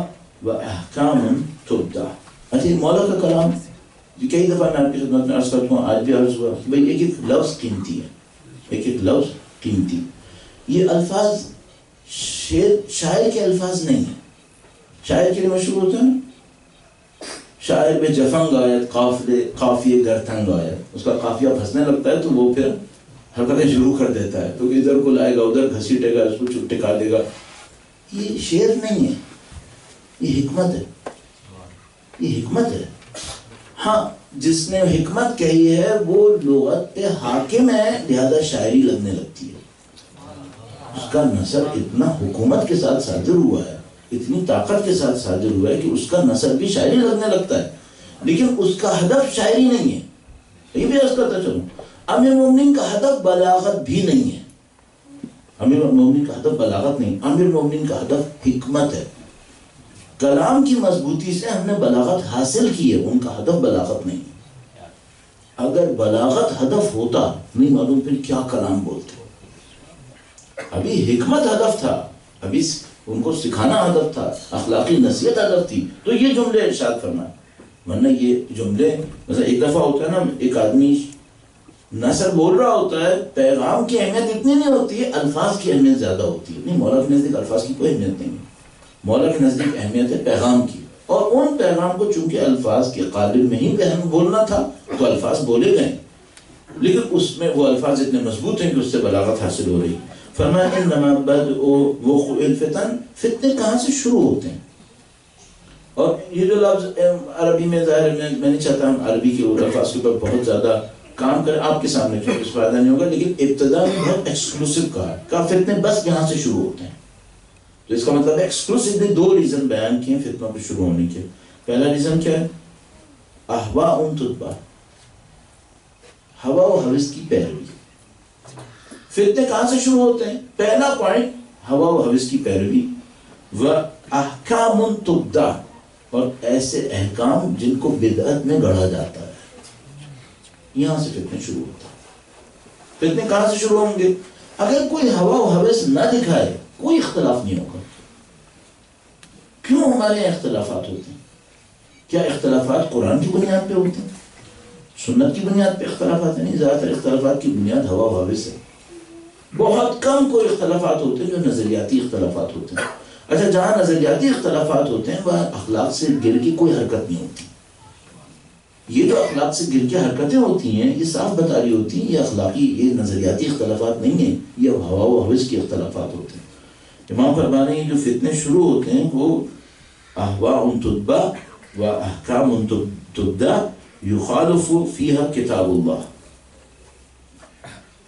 و احکام تبدع. اچھا مولا کا کلام کئی دفعہ میں آپ کی خدمت میں عرض کرتا ہوں آج بھی عرض ہوا کہ بھئی ایک ایک لفظ قیمتی ہے ایک ایک لفظ قیمتی. یہ الفاظ شاعر کے الفاظ نہیں ہیں. شاعر کے لیے مشہور ہوتا ہے نا شاعر میں جفنگ آیت قافیے گرتنگ آیت اس کا قافیہ پھنسنے لگتا ہے تو وہ پھر حرکتیں شروع کر دیتا ہے تو ادھر کو لائے گا ادھر گھسیٹے گا اس کو ٹکا دے گا. یہ شعر نہیں ہے یہ حکمت ہے یہ حکمت ہے. ہاں جس نے حکمت کہی ہے وہ لغت پہ حاکم ہے لہذا شاعری لگنے لگتی ہے. اس کا نثر اتنا حکومت کے ساتھ صادر ہوا ہے اتنی طاقت کے ساتھ صادر ہوا ہے کہ اس کا نثر بھی شاعری لگنے لگتا ہے لیکن اس کا ہدف شاعری نہیں ہے. یہ بھی عرض کرتا چلوں امیر مومنین کا ہدف بلاغت بھی نہیں ہے. امیر مومنین کا ہدف بلاغت نہیں امیر مومنین کا ہدف حکمت ہے. کلام کی مضبوطی سے ہم نے بلاغت حاصل کی ہے ان کا ہدف بلاغت نہیں. اگر بلاغت ہدف ہوتا نہیں معلوم پھر کیا کلام بولتے. ابھی حکمت ہدف تھا ابھی ان کو سکھانا ہدف تھا اخلاقی نصیحت ہدف تھی تو یہ جملے ارشاد فرمائے. ورنہ یہ جملے مثلا ایک دفعہ ہوتا ہے نا ایک آدمی نثر بول رہا ہوتا ہے پیغام کی اہمیت اتنی نہیں ہوتی ہے الفاظ کی اہمیت زیادہ ہوتی ہے. نہیں مولا کے نزدیک الفاظ کی کوئی اہمیت نہیں ہے. مولا کے نزدیک اہمیت ہے پیغام کی اور ان پیغام کو چونکہ الفاظ کے قالب میں ہی بولنا تھا تو الفاظ بولے گئے لیکن اس میں وہ الفاظ اتنے مضبوط ہیں کہ اس سے بلاغت حاصل ہو رہی. فرمایا انما بدء وقوع الفتن فتنے کہاں سے شروع ہوتے ہیں. اور یہ جو لفظ عربی میں ظاہر میں نہیں چاہتا ہم عربی کے الفاظ کے اوپر بہت زیادہ کام کریں آپ کے سامنے کیوں اس فائدہ نہیں ہوگا لیکن ابتدا میں بہت ایکسکلوسیو کہا فتنے بس یہاں سے شروع ہوتے ہیں. تو اس کا مطلب ہے ایکسکلوسیو نے 2 ریزن بیان کیے ہیں فتنوں کے شروع ہونے کے. پہلا ریزن کیا ہے احواء تتبع ہوا و ہوس کی پیروی. فتنے کہاں سے شروع ہوتے ہیں پہلا پوائنٹ ہوا و ہوس کی پیروی و احکام تبدع اور ایسے احکام جن کو بدعت میں گڑھا جاتا ہے یہاں سے فتنے شروع ہوتا ہے. فتنے کہاں سے شروع ہوں گے اگر کوئی ہوا و ہوس نہ دکھائے کوئی اختلاف نہیں ہوگا. کیوں ہمارے اختلافات ہوتے ہیں کیا اختلافات قرآن کی بنیاد پہ ہوتے ہیں سنت کی بنیاد پہ اختلافات ہیں. نہیں زیادہ تر اختلافات کی بنیاد ہوا و ہوس ہے. بہت کم کوئی اختلافات ہوتے ہیں جو نظریاتی اختلافات ہوتے ہیں. اچھا جہاں نظریاتی اختلافات ہوتے ہیں وہاں اخلاق سے گر کے کوئی حرکت نہیں ہوتی. یہ جو اخلاق سے گر کے حرکتیں ہوتی ہیں یہ صاف بتا رہی ہوتی ہیں یہ اخلاقی یہ نظریاتی اختلافات نہیں ہیں یہ ہوا و ہوس کے اختلافات ہوتے ہیں. امام فرما رہے ہیں جو فتنے شروع ہوتے ہیں وہ احواء تتبع و احکام تبدع یخالف فیہا کتاب اللہ.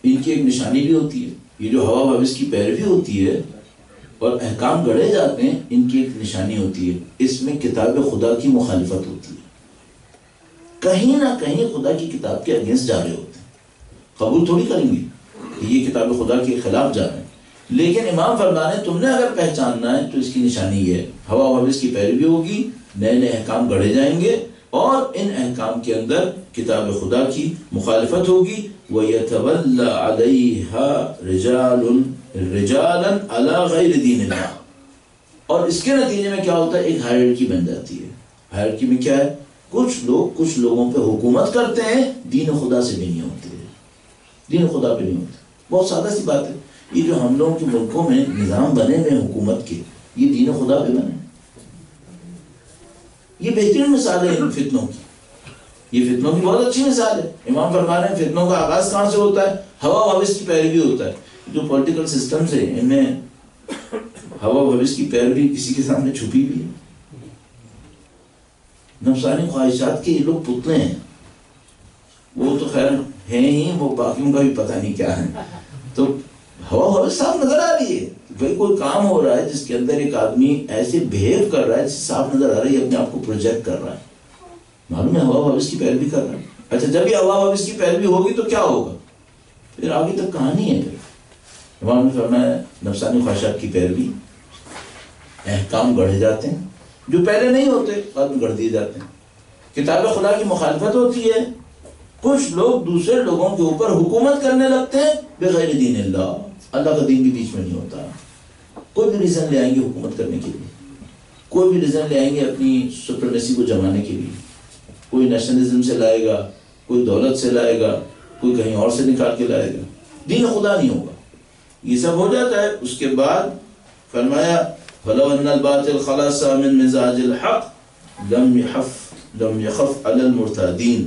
ان کی ایک نشانی بھی ہوتی ہے یہ جو ہوا و ہوس کی پیروی ہوتی ہے اور احکام گڑھے جاتے ہیں ان کی ایک نشانی ہوتی ہے اس میں کتاب خدا کی مخالفت ہوتی ہے. کہیں نہ کہیں خدا کی کتاب کے اگینسٹ جا رہے ہوتے ہیں. قبول تھوڑی کریں گے کہ یہ کتاب خدا کے خلاف جا رہے ہیں لیکن امام فرما رہے ہیں تم نے اگر پہچاننا ہے تو اس کی نشانی یہ ہے ہوا و ہوس کی پیروی ہوگی نئے نئے احکام گڑھے جائیں گے اور ان احکام کے اندر کتاب خدا کی مخالفت ہوگی. وَيَتَوَلَّ عَلَيْهَا رِجَالًا عَلَى غَيْرِ دِينِ اللَّهِ. اور اس کے نتیجے میں کیا ہوتا ہے ایک ہائرارکی بن جاتی ہے. ہائرارکی میں کیا ہے کچھ لوگوں پہ حکومت کرتے ہیں دین خدا سے بھی نہیں ہوتے دین خدا پہ نہیں ہوتے. بہت سادہ سی بات ہے یہ جو ہم لوگوں کے ملکوں میں نظام بنے ہوئے حکومت کے یہ دین خدا پہ بنے. یہ بہترین مثال ہے ان فتنوں کی یہ فتنوں کی بہت اچھی مثال ہے. امام فرما رہے ہیں فتنوں کا آغاز کہاں سے ہوتا ہے ہوا و ہوس کی پیروی ہوتا ہے. جو پولیٹیکل سسٹمز ہیں ان میں ہوا و ہوس کی پیروی کسی کے سامنے چھپی بھی ہے. نفسانی خواہشات کے یہ لوگ پتلے ہیں وہ تو خیر ہیں ہی وہ باقیوں کا بھی پتہ نہیں کیا ہے. تو ہوا و ہوس صاف نظر آ رہی ہے بھائی کوئی کام ہو رہا ہے جس کے اندر ایک آدمی ایسے بہیو کر رہا ہے جس صاف نظر آ رہی ہے اپنے آپ کو پروجیکٹ کر رہا ہے معلوم ہے ہوا و ہوس کی پیروی کر رہا ہے. اچھا جب یہ ہوا و ہوس کی پیروی ہوگی تو کیا ہوگا پھر آگے تک کہانی ہے. پھر امام نے فرمایا نفسانی خواہشات کی پیروی، احکام گڑھے جاتے ہیں جو پہلے نہیں ہوتے بعد میں گڑھ دیے جاتے ہیں. کتاب خدا کی مخالفت ہوتی ہے، کچھ لوگ دوسرے لوگوں کے اوپر حکومت کرنے لگتے ہیں بغیر دین اللہ. اللہ کا دین بھی بیچ میں نہیں ہوتا. کوئی بھی ریزن لے آئیں گے حکومت کرنے کے لیے، کوئی بھی ریزن لے آئیں گے اپنی سپریمیسی کو جمانے کے لیے. کوئی نیشنلزم سے لائے گا، کوئی دولت سے لائے گا، کوئی کہیں اور سے نکال کے لائے گا. دین خدا نہیں ہوگا. یہ سب ہو جاتا ہے. اس کے بعد فرمایا فَلَوْ أَنَّ الْبَاطِلَ خَلَصَ مِنْ مِزَاجِ الْحَقِّ لَمْ يَخَفْ عَلَى الْمُرْتَادِينَ.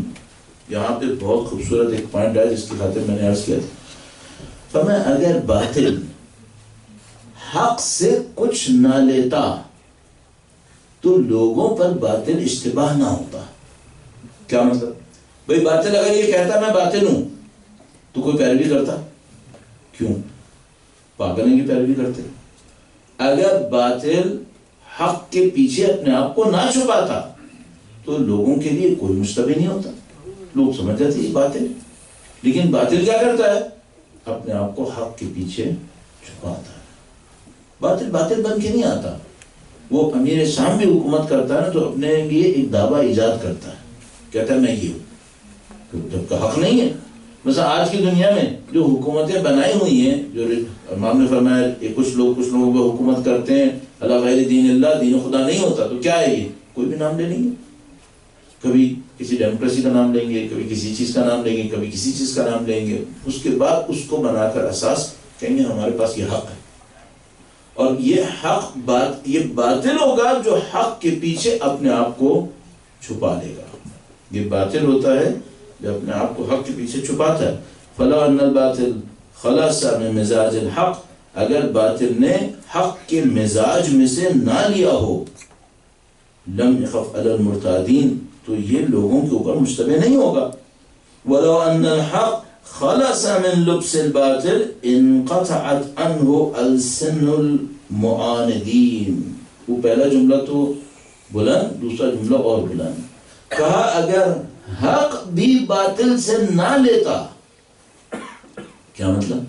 یہاں پہ بہت خوبصورت ایک پوائنٹ ہے جس کی خاطر میں نے عرض کیا تھا. فرمایا اگر باطل حق سے کچھ نہ لیتا تو لوگوں پر باطل اشتباہ نہ ہوتا. کیا مطلب؟ بھئی باطل اگر یہ کہتا میں باطل ہوں تو کوئی پیروی کرتا؟ کیوں؟ پاگلوں کی پیروی کرتے. اگر باطل حق کے پیچھے اپنے آپ کو نہ چھپاتا تو لوگوں کے لیے کوئی مشتبہ نہیں ہوتا. لوگ سمجھ جاتے یہ باطل. لیکن باطل کیا کرتا ہے؟ اپنے آپ کو حق کے پیچھے چھپاتا ہے. باطل بن کے نہیں آتا. وہ امیر شام بھی حکومت کرتا ہے نا تو اپنے لیے ایک دعویٰ ایجاد کرتا ہے، کہتا ہے میں یہ ہوں، جب کا حق نہیں ہے. مثلا آج کی دنیا میں جو حکومتیں بنائی ہوئی ہیں، جو امام نے فرمایا کچھ لوگوں کو حکومت کرتے ہیں اللہ غیر دین اللہ، دین خدا نہیں ہوتا. تو کیا ہے یہ؟ کوئی بھی نام لے لیں گے. کبھی کسی ڈیموکریسی کا نام لیں گے، کبھی کسی چیز کا نام لیں گے، کبھی کسی چیز کا نام لیں گے. اس کے بعد اس کو بنا کر اساس کہیں گے ہمارے پاس یہ حق ہے. اور یہ باطل ہوگا جو حق کے پیچھے اپنے آپ کو چھپا لے گا. یہ باطل ہوتا ہے جو اپنے آپ کو حق کے پیچھے چھپاتا ہے. فَلَوْ أَنَّ الْبَاطِلَ خَلَصَ مِن مِزَاجِ الْحَقِّ، اگر باطل نے حق کے مزاج میں سے نہ لیا ہو، لَمْ يَخَفْ عَلَى الْمُرْتَادِينَ، تو یہ لوگوں کے اوپر مشتبہ نہیں ہوگا. وَلَوْ أَنَّ الْحَقَّ خَلَصَ مِن لُبْسِ الْبَاطِلِ انقطعت عنه ألسن المعاندین. وہ پہلا جملہ تو بلند، دوسرا جملہ اور بلند. کہا اگر حق بھی باطل سے نہ لیتا. کیا مطلب؟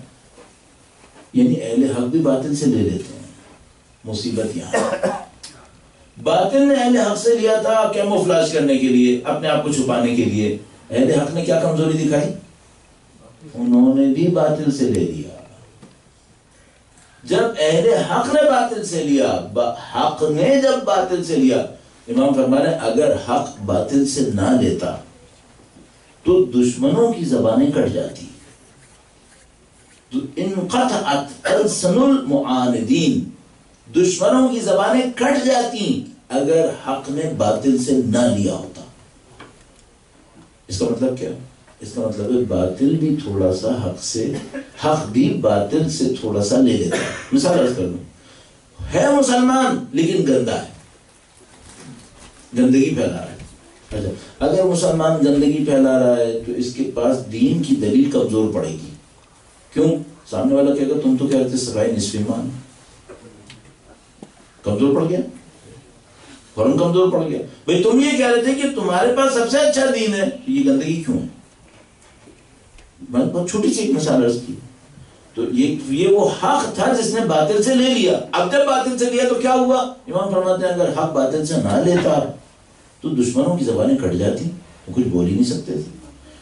یعنی اہل حق بھی باطل سے لے لیتے ہیں. مصیبت یہاں باطل نے اہل حق سے لیا تھا کیموفلاج کرنے کے لیے، اپنے آپ کو چھپانے کے لیے. اہل حق نے کیا کمزوری دکھائی؟ انہوں نے بھی باطل سے لے لیا. جب اہل حق نے باطل سے لیا، حق نے جب باطل سے لیا، امام فرما رہے ہیں اگر حق باطل سے نہ لیتا تو دشمنوں کی زبانیں کٹ جاتی. تو انقطعت ألسن المعاندین، دشمنوں کی زبانیں کٹ جاتی اگر حق نے باطل سے نہ لیا ہوتا. اس کا مطلب کیا؟ اس کا مطلب ہے باطل بھی تھوڑا سا حق بھی باطل سے تھوڑا سا لے لیتا ہے. مثال عرض کر دوں، ہے مسلمان لیکن گندا ہے، گندگی پھیلا رہا ہے. اچھا اگر مسلمان گندگی پھیلا رہا ہے تو اس کے پاس دین کی دلیل کمزور پڑے گی. کیوں؟ سامنے والا کہے گا تم تو کہہ رہے تھے صفائی نصف ایمان. کمزور پڑ گیا، فوراً کمزور پڑ گیا. بھئی تم یہ کہہ رہے تھے کہ تمہارے پاس سب سے اچھا دین ہے، یہ گندگی کیوں ہے؟ میں بہت چھوٹی سی ایک مثال عرض کی. تو یہ وہ حق تھا جس نے باطل سے لے لیا. اب جب باطل سے لیا تو کیا ہوا؟ امام فرماتے ہیں اگر حق باطل سے نہ لیتا تو دشمنوں کی زبانیں کٹ جاتی، وہ کچھ بول ہی نہیں سکتے تھے.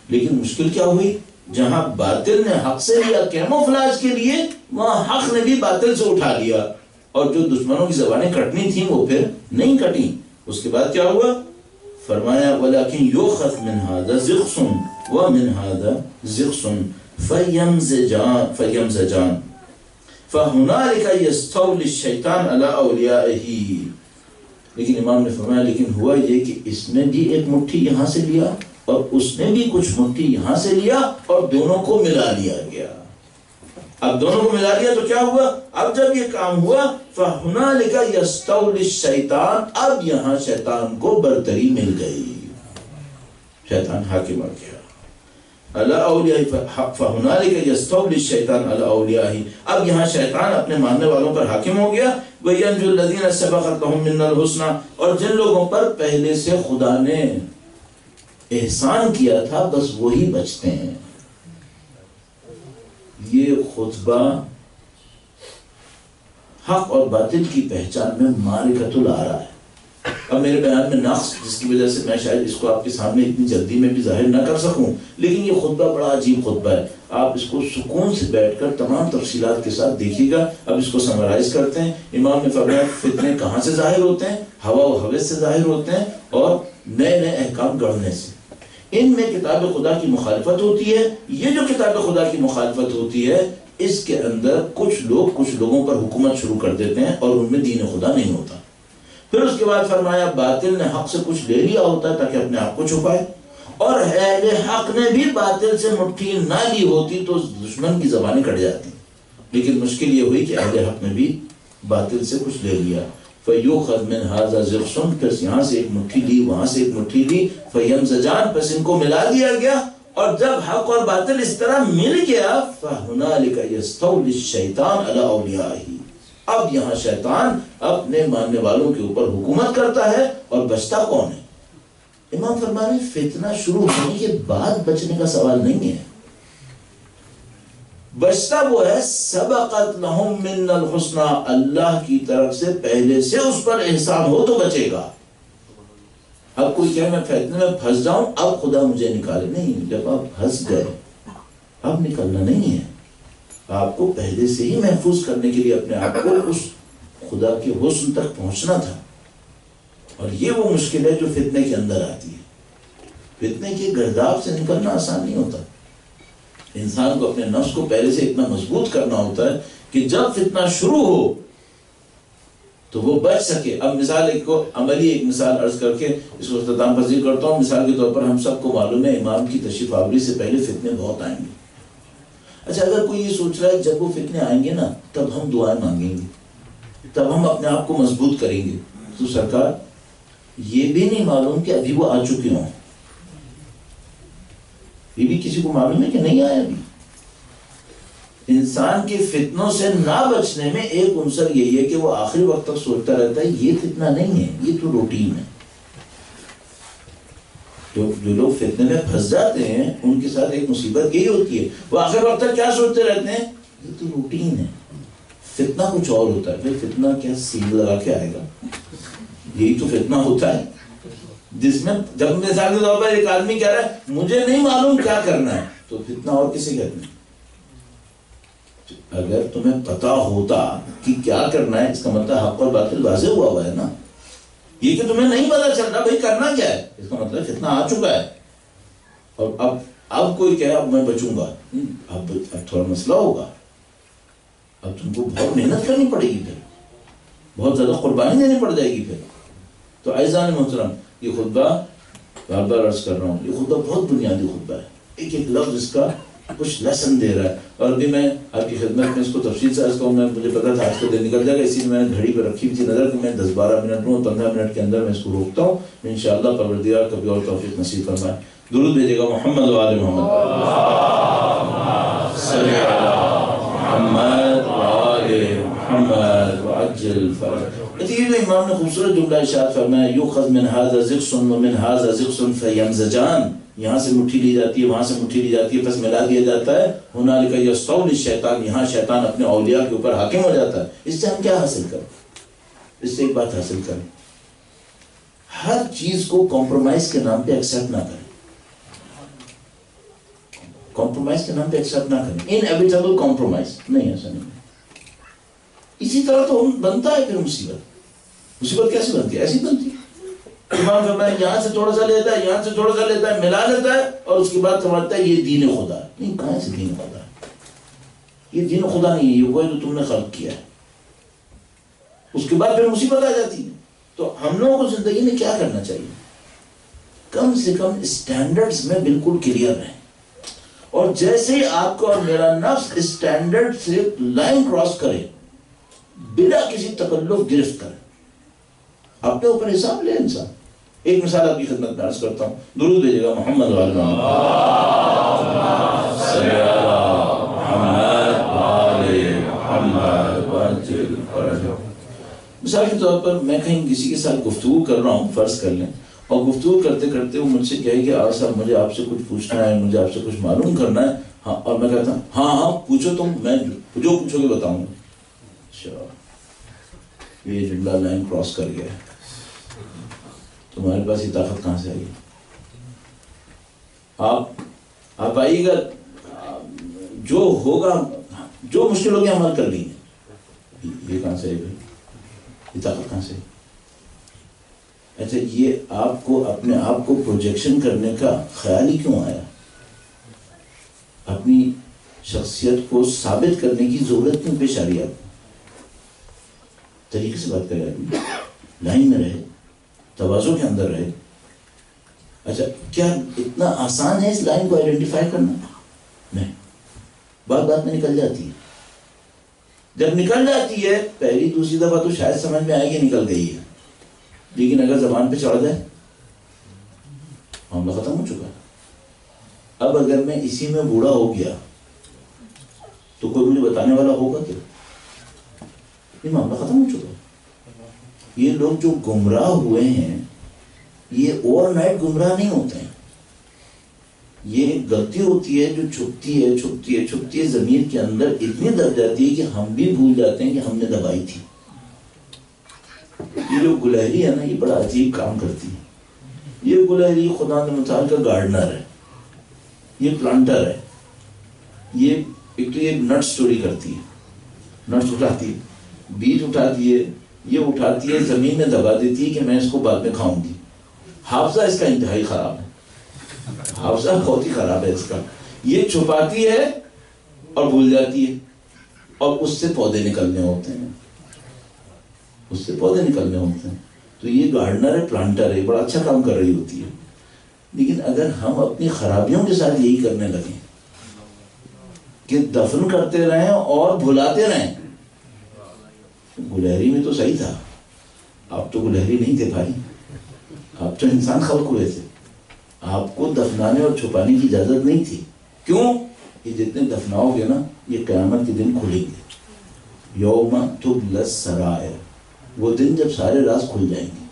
لیکن مشکل کیا ہوئی؟ جہاں باطل نے حق سے لیا کیموفلاج کے لیے، وہاں حق نے بھی باطل سے اٹھا لیا، اور جو دشمنوں کی زبانیں کٹنی تھیں وہ پھر نہیں کٹیں. اس کے بعد کیا ہوا؟ فرمایا وَلَكِنْ يُؤْخَذْ مِنْ هَذَا زِغْصٌ وَمِنْ هَذَا زِغْصٌ فَيَمْزَجَانِ فَهُنَالِكَ يَسْتَوْلِي الشَّيْطَانُ عَلَىٰ أَوْلِيَائِهِ. لیکن امام نے فرمایا لیکن ہوا یہ کہ اس نے بھی ایک مٹھی یہاں سے لیا اور اس نے بھی کچھ مٹھی یہاں سے لیا اور دونوں کو ملا لیا گیا. اب دونوں کو ملا لیا تو کیا ہوا؟ اب جب یہ کام ہوا فَهُنَالِكَ يَسْتَوْلِي الشَّيْطَانُ، اب یہاں شیطان کو برتری مل گئی، شیطان حاکم آ گیا. عَلَىٰ أَوْلِيَائِهِ فَهُنَالِكَ يَسْتَوْلِي الشَّيْطَانُ عَلَىٰ أَوْلِيَائِهِ، اب یہاں شیطان اپنے ماننے والوں پر حاکم ہو گیا. وَيَنْجُو الَّذِينَ سَبَقَتْ لَهُم مِّنَّا الْحُسْنَىٰ، اور جن لوگوں پر پہلے سے خدا نے احسان کیا تھا بس وہی بچتے ہیں. یہ خطبہ حق اور باطل کی پہچان میں معرکۃ الآراء ہے. اب میرے بیان میں نقص جس کی وجہ سے میں شاید اس کو آپ کے سامنے اتنی جلدی میں بھی ظاہر نہ کر سکوں، لیکن یہ خطبہ بڑا عجیب خطبہ ہے. آپ اس کو سکون سے بیٹھ کر تمام تفصیلات کے ساتھ دیکھیے گا. اب اس کو سمرائز کرتے ہیں. امام نے فرمایا فتنے کہاں سے ظاہر ہوتے ہیں؟ ہوا و ہوس سے ظاہر ہوتے ہیں اور نئے نئے احکام گڑھنے سے. ان میں کتاب خدا کی مخالفت ہوتی ہے. یہ جو کتاب خدا کی مخالفت ہوتی ہے اس کے اندر کچھ لوگوں پر حکومت شروع کر دیتے ہیں اور ان میں دین خدا نہیں ہوتا. پھر اس کے بعد فرمایا باطل نے حق سے کچھ لے لیا ہوتا ہے تاکہ اپنے آپ کو چھپائے، اور اہل حق نے بھی باطل سے مٹھی نہ لی ہوتی تو دشمن کی زبانیں کٹ جاتی. لیکن مشکل یہ ہوئی کہ اہل حق نے بھی باطل سے کچھ لے لیا. فَيُؤْخَذْ مِنْ هَذَا زِغْصٌ، پھر یہاں سے ایک مٹھی لی وہاں سے ایک مٹھی لی. فَيَمْزَجَانِ، پس ان کو ملا دیا گیا. اور جب حق اور باطل اس طرح مل گیا فَهُنَالِكَ يَسْتَوْلِي الشَّيْطَانُ عَلَىٰ أَوْلِيَائِهِ، اب یہاں شیطان اپنے ماننے والوں کے اوپر حکومت کرتا ہے. اور بچتا کون ہے؟ امام فرما رہے ہیں فتنہ شروع ہونے کے بعد بچنے کا سوال نہیں ہے. بچتا وہ ہے سبقت لہم من الحسنى، اللہ کی طرف سے پہلے سے اس پر احسان ہو تو بچے گا. اب کوئی کہے میں فتنے میں پھنس جاؤں اب خدا مجھے نکالے، نہیں. جب آپ پھنس گئے اب نکلنا نہیں ہے. آپ کو پہلے سے ہی محفوظ کرنے کے لیے اپنے آپ کو اس خدا کے حسن تک پہنچنا تھا. اور یہ وہ مشکل ہے جو فتنے کے اندر آتی ہے. فتنے کے گرداب سے نکلنا آسان نہیں ہوتا. انسان کو اپنے نفس کو پہلے سے اتنا مضبوط کرنا ہوتا ہے کہ جب فتنہ شروع ہو تو وہ بچ سکے. اب مثال ایک کو عملی ایک مثال عرض کر کے اس کو اختتام پذیر کرتا ہوں. مثال کے طور پر ہم سب کو معلوم ہے امام کی تشریف آوری سے پہلے فتنے بہت آئیں گے. اچھا اگر کوئی یہ سوچ رہا ہے جب وہ فتنے آئیں گے نا تب ہم دعائیں مانگیں گے، تب ہم اپنے آپ کو مضبوط کریں گے، تو سرکار یہ بھی نہیں معلوم کہ ابھی وہ آ چکے ہوں. یہ بھی کسی کو معلوم ہے کہ نہیں آیا ابھی. انسان کے فتنوں سے نہ بچنے میں ایک عنصر یہی ہے کہ وہ آخری وقت تک سوچتا رہتا ہے یہ فتنہ نہیں ہے، یہ تو روٹین ہے. جو لوگ فتنے میں پھنس جاتے ہیں ان کے ساتھ ایک مصیبت یہی ہوتی ہے، وہ آخر وقت تک کیا سوچتے رہتے ہیں یہ تو روٹین ہے. فتنہ کچھ اور ہوتا ہے. پھر فتنہ کیا سیل لگا کے آئے گا؟ یہی تو فتنہ ہوتا ہے جس میں جب مثال کے طور پر ایک آدمی کہہ رہا ہے مجھے نہیں معلوم کیا کرنا ہے، تو فتنہ اور کسے کہتے ہیں؟ اگر تمہیں پتا ہوتا کہ کیا کرنا ہے اس کا مطلب حق اور باطل واضح ہوا ہے نا. یہ کہ تمہیں نہیں پتا چل رہا بھائی کرنا کیا ہے اس کا مطلب فتنہ آ چکا ہے. اور اب کوئی کہے اب میں بچوں گا، اب تھوڑا مسئلہ ہوگا. اب تم کو بہت محنت کرنی پڑے گی، پھر بہت زیادہ قربانی دینی پڑ جائے گی. پھر تو اعزان محترم یہ خطبہ بار بار عرض کر رہا ہوں، یہ خطبہ بہت بنیادی خطبہ ہے. ایک ایک لفظ اس کا کچھ لیسن دے رہا ہے. اور ابھی میں آپ کی خدمت میں اس کو تفصیل سے عرض کروں. مجھے پتا تھا آج کا دن نکل جائے گا، اسی لیے میں نے گھڑی پہ رکھی ہوئی تھی نظر کہ میں 10-12 منٹ لوں، 15 منٹ کے اندر میں اس کو روکتا ہوں. انشاءاللہ پروردگار کبھی اور توفیق نصیب فرمائے. درود بھیجے گا محمد و آل محمد. صلی علی محمد و آل محمد وعجل فرج. یہ جو امام نے خوبصورت جملہ ارشاد فرمایا یؤخذ من هذا زغص ومن هذا زغص فيمزجان، یہاں سے مٹھی لی جاتی ہے وہاں سے مٹھی لی جاتی ہے، پس ملا دیا جاتا ہے. هنالك يستولي الشیطان، یہاں شیطان اپنے اولیاء کے اوپر حاکم ہو جاتا ہے. اس سے ہم کیا حاصل کریں؟ اس سے ایک بات حاصل کریں، ہر چیز کو کمپرومائز کے نام پہ ایکسیپٹ نہ کریں. کمپرومائز کے نام پہ ایکسیپٹ نہ کریں. انیویٹیبل کمپرومائز نہیں، ایسا نہیں. اسی طرح تو بنتا ہے پھر مصیبت کیسے بنتی ہے؟ ایسی بنتی ہے. امام فرمایا یہاں سے تھوڑا سا لیتا ہے یہاں سے تھوڑا سا لیتا ہے ملا لیتا ہے اور اس کے بعد سمجھتا ہے یہ دین خدا. نہیں، کہاں سے دین خدا؟ یہ دین خدا نہیں ہے، یہ وہ ہے جو تم نے خلق کیا ہے. اس کے بعد پھر مصیبت آ جاتی ہے. تو ہم لوگوں کو زندگی میں کیا کرنا چاہیے؟ کم سے کم اسٹینڈرڈز میں بالکل کلیئر رہیں. اور جیسے ہی آپ کو اور میرا نفس اسٹینڈرڈ سے لائن کراس کرے بلا کسی تکلف گرفت کرے، اپنے اوپر حساب لے انسان. ایک مثال آپ کی خدمت میں عرض کرتا ہوں. درود بھیجے گا محمد و آل محمد. صلی علی محمد و آل محمد وعجل فرجہ. مثال کے طور پر میں کہیں کسی کے ساتھ گفتگو کر رہا ہوں، فرض کر لیں، اور گفتگو کرتے کرتے وہ مجھ سے کہے کہ صاحب مجھے آپ سے کچھ پوچھنا ہے، مجھے آپ سے کچھ معلوم کرنا ہے. ہاں، اور میں کہتا ہوں ہاں پوچھو تم، میں جو پوچھو گے بتاؤں گا. اچھا یہ جھنڈا لائن کراس کر گیا ہے، تمہارے پاس یہ طاقت کہاں سے آئی؟ آپ آئیے گا، جو ہوگا، جو مشکل ہوگی ہم حل کر لیں گے. یہ کہاں سے آئی بھائی؟ یہ طاقت کہاں سے؟ اچھا یہ آپ کو اپنے آپ کو پروجیکشن کرنے کا خیال ہی کیوں آیا؟ اپنی شخصیت کو ثابت کرنے کی ضرورت کیوں پیش آ رہی ہے آپ کو؟ طریقے سے بات کریں آدمی، لائن میں رہے، تواضع کے اندر رہے. اچھا کیا اتنا آسان ہے اس لائن کو آئیڈینٹیفائی کرنا؟ نہیں، بات میں نکل جاتی ہے. جب نکل جاتی ہے پہلی دوسری دفعہ تو شاید سمجھ میں آئے کہ نکل گئی ہے، لیکن اگر زبان پہ چڑھ جائے معاملہ ختم ہو چکا ہے. اب اگر میں اسی میں بوڑھا ہو گیا تو کوئی مجھے بتانے والا ہوگا کیا؟ یہ معاملہ ختم ہو چکا ہے. یہ لوگ جو گمراہ ہوئے ہیں یہ اوور نائٹ گمراہ نہیں ہوتے ہیں. یہ ایک غلطی ہوتی ہے جو چھپتی ہے ضمیر کے اندر اتنی دب جاتی ہے کہ ہم بھی بھول جاتے ہیں کہ ہم نے دبائی تھی. یہ جو گلہری ہے نا یہ بڑا عجیب کام کرتی ہے. یہ گلہری خدا متعال کا گارڈنر ہے، یہ پلانٹر ہے. یہ ایک تو یہ نٹس چوری کرتی ہے، نٹس اٹھاتی ہے، بیج اٹھاتی ہے، یہ اٹھاتی ہے زمین میں دبا دیتی ہے کہ میں اس کو بعد میں کھاؤں گی. حافظہ اس کا انتہائی خراب ہے، حافظہ بہت ہی خراب ہے اس کا. یہ چھپاتی ہے اور بھول جاتی ہے، اور اس سے پودے نکلنے ہوتے ہیں، اس سے پودے نکلنے ہوتے ہیں. تو یہ گارڈنر ہے، پلانٹر ہے، بڑا اچھا کام کر رہی ہوتی ہے. لیکن اگر ہم اپنی خرابیوں کے ساتھ یہی کرنے لگیں کہ دفن کرتے رہیں اور بھلاتے رہیں. گلہری میں تو صحیح تھا، آپ تو گلہری نہیں تھے بھائی، آپ تو انسان خلق ہوئے تھے. آپ کو دفنانے اور چھپانے کی اجازت نہیں تھی. کیوں؟ یہ جتنے دفناؤ گے نا یہ قیامت کے دن کھلیں گے. یوم تبلی السرائر، وہ دن جب سارے راز کھل جائیں گے.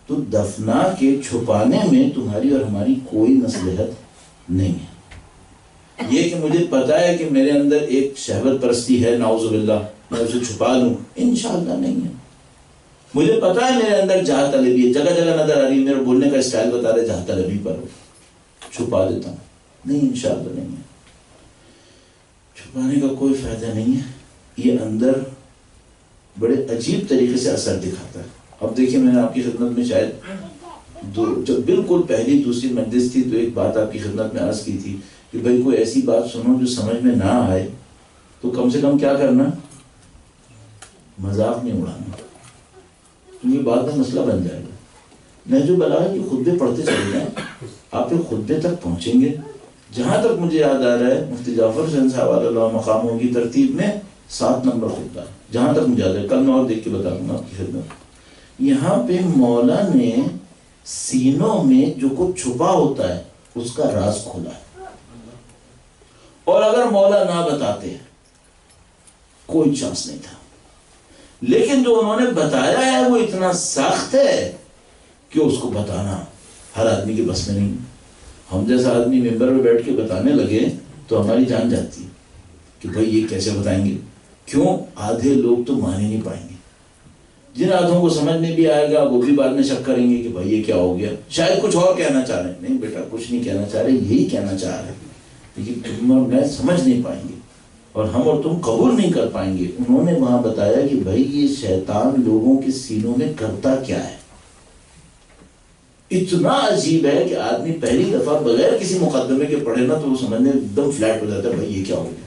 تو دفنا کے چھپانے میں تمہاری اور ہماری کوئی مصلحت نہیں ہے. یہ کہ مجھے پتا ہے کہ میرے اندر ایک شہوت پرستی ہے، نعوذ باللہ، میں اسے چھپا لوں، انشاءاللہ نہیں ہے. مجھے پتا ہے میرے اندر جہاں طلبی ہے، جگہ جگہ نظر آ رہی ہے، میرے بولنے کا اسٹائل بتا رہے جہاں طلبی پر ہو، چھپا دیتا ہوں. نہیں، انشاءاللہ نہیں ہے. چھپانے کا کوئی فائدہ نہیں ہے. یہ اندر بڑے عجیب طریقے سے اثر دکھاتا ہے. اب دیکھیں میں نے آپ کی خدمت میں شاید جب بالکل پہلی دوسری مجلس تھی تو ایک بات آپ کی خدمت میں عرض کی تھی کہ بھائی کوئی ایسی بات سنو جو سمجھ میں نہ آئے تو کم سے کم کیا کرنا، مذاق نہیں اڑانا، کیونکہ بعد میں مسئلہ بن جائے گا. نہج البلاغہ کے خطبے پڑھتے چلے جائیں، آپ ایک خطبے تک پہنچیں گے. جہاں تک مجھے یاد آ رہا ہے مفتی جعفر حسین صاحب اللہ مقاموں کی ترتیب میں 7 نمبر خطبہ ہے، جہاں تک مجھے یاد ہے. کل میں اور دیکھ کے بتا دوں گا آپ کی خدمت. یہاں پہ مولا نے سینوں میں جو کچھ چھپا ہوتا ہے اس کا راز کھولا ہے، اور اگر مولا نہ بتاتے کوئی چانس نہیں تھا. لیکن جو انہوں نے بتایا ہے وہ اتنا سخت ہے کہ اس کو بتانا ہر آدمی کے بس میں نہیں. ہم جیسا آدمی ممبر میں بیٹھ کے بتانے لگے تو ہماری جان جاتی ہے کہ بھائی یہ کیسے بتائیں گے. کیوں؟ آدھے لوگ تو مان ہی نہیں پائیں گے. جن آدھوں کو سمجھ میں بھی آئے گا وہ بھی بعد میں شک کریں گے کہ بھائی یہ کیا ہو گیا، شاید کچھ اور کہنا چاہ رہے ہیں. نہیں بیٹا کچھ نہیں کہنا چاہ رہے، یہی کہنا چاہ رہے ہیں، لیکن تم اور میں سمجھ نہیں پائیں گے اور ہم اور تم قبول نہیں کر پائیں گے. انہوں نے وہاں بتایا کہ بھائی یہ شیطان لوگوں کے سینوں میں کرتا کیا ہے. اتنا عجیب ہے کہ آدمی پہلی دفعہ بغیر کسی مقدمے کے پڑھے نا تو وہ سمجھنے ایک دم فلیٹ ہو جاتا ہے بھائی یہ کیا ہو گیا.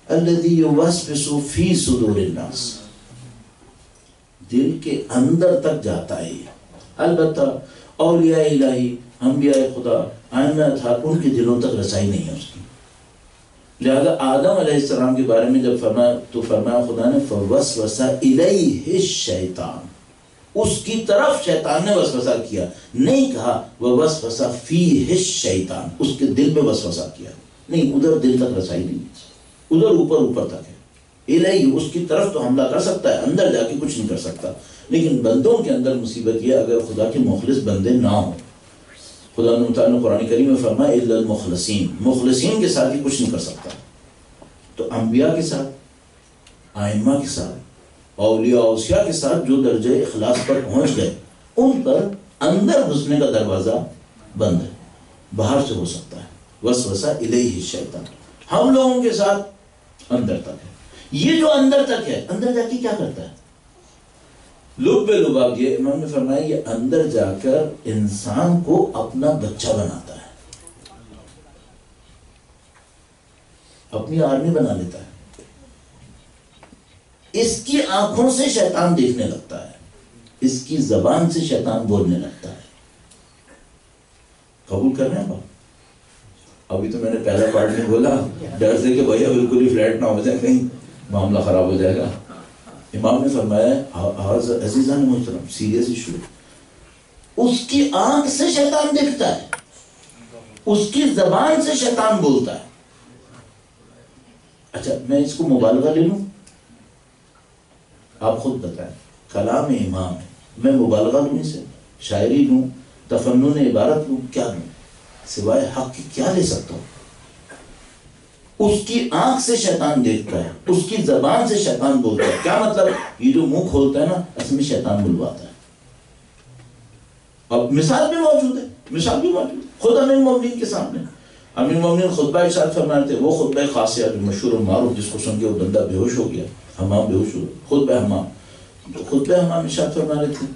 الذی یوسوس فی صدور الناس، دل کے اندر تک جاتا ہے. البتہ اولیاء الہی، انبیاء خدا، ائمہ اطہار، ان کے دلوں تک رسائی نہیں ہے اس کی. لہذا آدم علیہ السلام کے بارے میں جب فرمایا تو فرمایا خدا نے فوسوس الیہ الشیطان، اس کی طرف شیطان نے وسوسہ کیا. نہیں کہا ووسوس فیہ الشیطان، اس کے دل میں وسوسہ کیا. نہیں، ادھر دل تک رسائی نہیں، ادھر اوپر تک ہے. الہی اس کی طرف تو حملہ کر سکتا ہے، اندر جا کے کچھ نہیں کر سکتا. لیکن بندوں کے اندر مصیبت یہ اگر خدا کے مخلص بندے نہ ہوں، خدا تعالیٰ نے قرآن کریم میں فرمایا الا المخلصین، مخلصین کے ساتھ ہی کچھ نہیں کر سکتا. تو انبیاء کے ساتھ، ائمہ کے ساتھ، اولیاء اوصیاء کے ساتھ جو درجہ اخلاص پر پہنچ گئے ان پر اندر گھسنے کا دروازہ بند ہے، باہر سے ہو سکتا ہے. وسوسہ الیہ الشیطان. ہم لوگوں کے ساتھ اندر تک ہے. یہ جو اندر تک ہے، اندر جا کے کیا کرتا ہے؟ لب لباب. یہ امام نے فرمایا یہ اندر جا کر انسان کو اپنا بچہ بناتا ہے، اپنی آرمی بنا لیتا ہے. اس کی آنکھوں سے شیطان دیکھنے لگتا ہے، اس کی زبان سے شیطان بولنے لگتا ہے. قبول کر رہے ہیں آپ؟ ابھی تو میں نے پہلا پارٹ نہیں بولا، ڈر سے کہ بھیا بالکل ہی فلیٹ نہ ہو جائے، کہیں معاملہ خراب ہو جائے گا. امام نے فرمایا عزیزان محترم، سیریس ایشو، اس کی آنکھ سے شیطان دیکھتا ہے، اس کی زبان سے شیطان بولتا ہے. اچھا میں اس کو مبالغہ لے لوں؟ آپ خود بتائیں. کلام امام ہے، میں مبالغہ لوں، اسے شاعری لوں، تفنن عبارت لوں، کیا لوں؟ سوائے حق کی کیا لے سکتا ہوں؟ اس کی آنکھ سے شیطان دیکھتا ہے، اس کی زبان سے شیطان بولتا ہے. کیا مطلب؟ یہ جو منہ کھولتا ہے نا، اصل میں شیطان بلواتا ہے. اب مثال بھی موجود ہے، مثال بھی موجود ہے خود امیر المومنین کے سامنے. امیر المومنین خطبہ ارشاد فرما رہے تھے، وہ خطبہ خاصیہ جو مشہور و معروف، جس کو سن کے وہ بندہ بے ہوش ہو گیا، حمام بے ہوش ہو گیا، خطبہ حمام. تو خطبہ حمام ارشاد فرما رہے تھے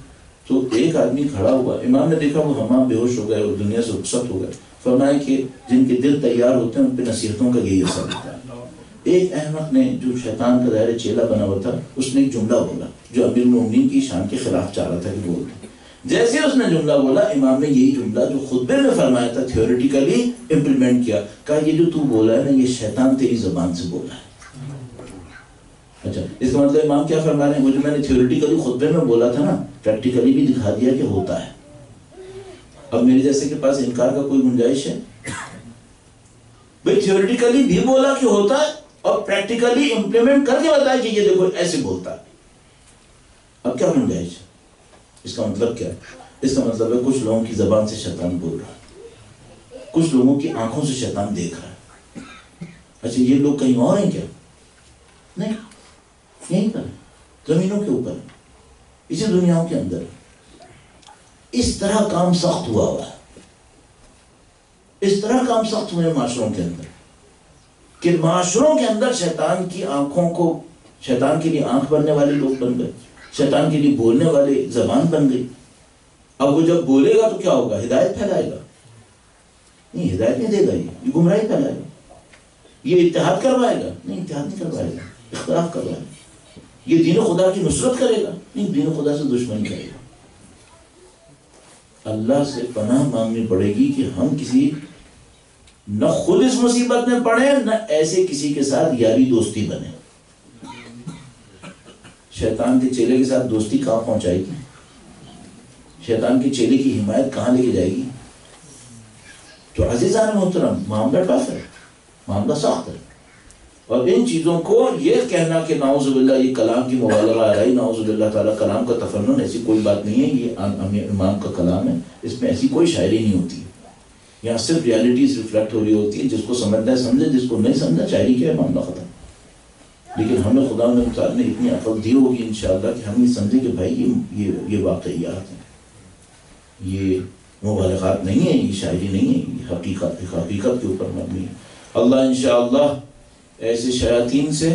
تو ایک آدمی کھڑا ہوا، امام نے دیکھا وہ حمام بے ہوش ہو گئے اور دنیا سے رخصت ہو گئے. فرمایا کہ جن کے دل تیار ہوتے ہیں ان پہ نصیحتوں کا یہی اثر ہوتا ہے. ایک احمق نے جو شیطان کا دائرہ چیلا بنا ہوا تھا، اس نے ایک جملہ بولا جو امیر المومنین کی شان کے خلاف چاہ رہا تھا کہ بول دے. جیسے اس نے جملہ بولا، امام نے یہی جملہ جو خطبے میں فرمایا تھا تھیوریٹیکلی امپلیمنٹ کیا. کہا یہ جو تو بولا ہے نا، یہ شیطان تیری زبان سے بولا ہے. اچھا اس کا مطلب امام کیا فرما رہے ہیں؟ وہ جو میں نے تھیوریٹیکلی خطبے میں بولا تھا نا، پریکٹیکلی بھی دکھا دیا کہ ہوتا ہے. اب میرے جیسے کے پاس انکار کا کوئی گنجائش ہے؟ بھئی تھیوریٹیکلی بھی بولا کہ ہوتا ہے اور پریکٹیکلی امپلیمنٹ کر کے بتایا کہ یہ دیکھو ایسے بولتا ہے. اب کیا گنجائش ہے؟ اس کا مطلب کیا ہے؟ اس کا مطلب ہے کچھ لوگوں کی زبان سے شیطان بول رہا ہے، کچھ لوگوں کی آنکھوں سے شیطان دیکھ رہا ہے. اچھا یہ لوگ کہیں اور ہیں کیا؟ نہیں، یہیں پر زمینوں کے اوپر، اسی دنیاوں کے اندر. اس طرح کام سخت ہوا ہے، اس طرح کام سخت ہوئے معاشروں کے اندر کہ معاشروں کے اندر شیطان کی آنکھوں کو، شیطان کے لیے آنکھ بننے والے لوگ بن گئے، شیطان کے لیے بولنے والے زبان بن گئی. اب وہ جب بولے گا تو کیا ہوگا؟ ہدایت پھیلائے گا؟ نہیں، ہدایت نہیں دے گا، یہ گمراہی پھیلائے گا. یہ اتحاد کروائے گا؟ نہیں، اتحاد نہیں کروائے گا، اختلاف کروائے گا. یہ دین خدا کی نصرت کرے گا؟ نہیں، دین خدا سے دشمنی کرے گا. اللہ سے پناہ مانگنی پڑے گی کہ ہم کسی نہ خود اس مصیبت میں پڑے، نہ ایسے کسی کے ساتھ یاری دوستی بنے. شیطان کے چیلے کے ساتھ دوستی کہاں پہنچائے گی؟ شیطان کے چیلے کی حمایت کہاں لے کے جائے گی؟ تو عزیزان محترم، معاملہ ٹف ہے، معاملہ سخت ہے. اور ان چیزوں کو یہ کہنا کہ نعوذ باللہ یہ کلام کی مبالغہ آ رہی، نعوذ باللہ تعالیٰ کلام کا تفنن، ایسی کوئی بات نہیں ہے. یہ امام کا کلام ہے، اس میں ایسی کوئی شاعری نہیں ہوتی. یہاں صرف ریالٹیز ریفلیکٹ ہو رہی ہوتی ہے. جس کو سمجھنا ہے سمجھے، جس کو نہیں سمجھنا شاعری کیا ہے، معاملہ ختم. لیکن ہمیں خدا نے اتنی عقل دی ہوگی انشاءاللہ کہ ہم یہ سمجھے کہ بھائی یہ واقعیات ہیں، یہ مبالغات نہیں ہیں، یہ شاعری نہیں ہے، یہ حقیقت کے اوپر مبنی ہے. اللہ انشاءاللہ ایسے شیاطین سے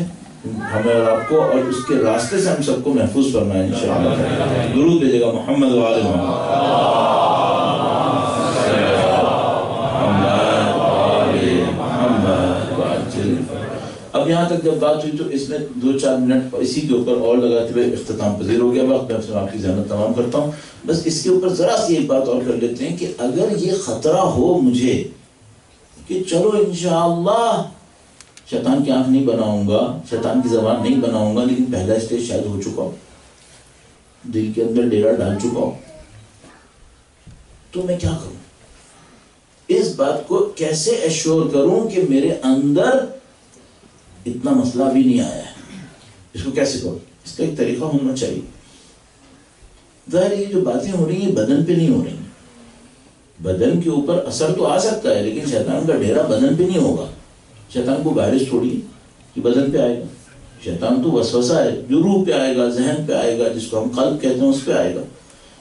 ہمیں اور آپ کو اور اس کے راستے سے ہم سب کو محفوظ فرمائے انشاءاللہ. درود بھیجے گا محمد و آل محمد. اب یہاں تک جب بات ہوئی تو اس میں 2-4 منٹ اسی کے اوپر اور لگاتے ہوئے اختتام پذیر ہو گیا وقت. میں آپ کی ذہنت تمام کرتا ہوں. بس اس کے اوپر ذرا سی ایک بات اور کر لیتے ہیں کہ اگر یہ خطرہ ہو مجھے کہ چلو انشاءاللہ شیطان کی آنکھ نہیں بناؤں گا، شیطان کی زبان نہیں بناؤں گا، لیکن پہلا اسٹیج شاید ہو چکا ہو، دل کے اندر ڈیرا ڈال چکا ہو، تو میں کیا کروں؟ اس بات کو کیسے ایشور کروں کہ میرے اندر اتنا مسئلہ بھی نہیں آیا ہے؟ اس کو کیسے کروں؟ اس کا ایک طریقہ ہونا چاہیے. ظاہر یہ جو باتیں ہو رہی ہیں بدن پہ نہیں ہو رہی ہیں، بدن کے اوپر اثر تو آ سکتا ہے لیکن شیطان کا ڈیرا بدن پہ نہیں ہوگا. شیطان کو بارش تھوڑی کہ بدن پہ آئے گا. شیطان تو وسوسہ ہے جو روح پہ آئے گا, ذہن پہ آئے گا, جس کو ہم قلب کہتے ہیں اس پہ آئے گا.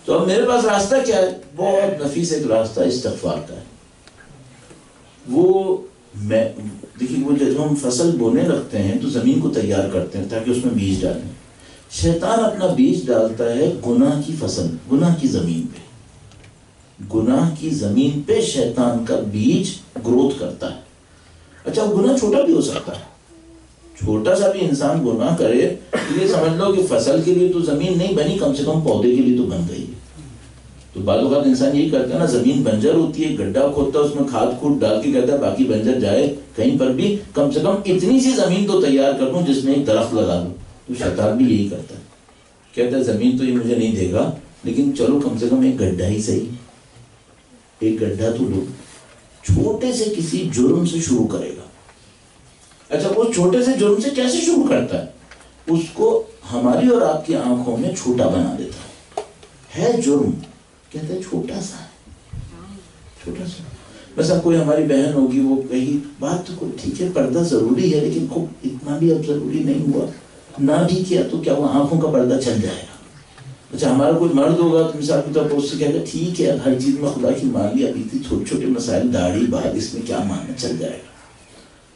تو اب میرے پاس راستہ کیا ہے؟ بہت نفیس ایک راستہ استغفار کا ہے. وہ میں دیکھیے, وہ جب ہم فصل بونے لگتے ہیں تو زمین کو تیار کرتے ہیں تاکہ اس میں بیج ڈالیں. شیطان اپنا بیج ڈالتا ہے گناہ کی فصل, گناہ کی زمین پہ. گناہ کی زمین پہ شیطان کا بیج گروتھ کرتا ہے. اچھا, وہ گناہ چھوٹا بھی ہو سکتا ہے. چھوٹا سا بھی انسان گناہ کرے تو یہ سمجھ لو کہ فصل کے لیے تو زمین نہیں بنی, کم سے کم پودے کے لیے تو بن گئی. تو بعض اوقات انسان یہی کرتا ہے نا, زمین بنجر ہوتی ہے, گڈھا کھودتا ہے, اس میں کھاد کھود ڈال کے کہتا ہے باقی بنجر جائے کہیں پر بھی, کم سے کم اتنی سی زمین تو تیار کر دوں جس میں ایک درخت لگا دوں. تو شیطان بھی یہی کرتا ہے, کہتا ہے زمین تو یہ مجھے نہیں دے گا لیکن چلو کم سے کم ایک گڈھا ہی صحیح, ایک گڈھا تو لو. چھوٹے سے کسی جرم سے شروع کرے گا. اچھا, وہ چھوٹے سے جرم سے کیسے شروع کرتا ہے؟ اس کو ہماری اور آپ کی آنکھوں میں چھوٹا بنا دیتا ہے جرم, کہتا ہے چھوٹا سا ہے, چھوٹا سا. مثلا کوئی ہماری بہن ہوگی, وہ کہیں بات تو ٹھیک ہے پردہ ضروری ہے لیکن خوب اتنا بھی اب ضروری نہیں ہوا, نہ بھی کیا تو کیا وہ آنکھوں کا پردہ چل جائے گا. اچھا, ہمارا کوئی مرد ہوگا تو مثال کے طور پر اس سے کہے گا ٹھیک ہے ہر چیز میں خدا کی مان لی, ابھی تھی چھوٹے چھوٹے مسائل, داڑھی بال, اس میں کیا ماننا, چل جائے گا.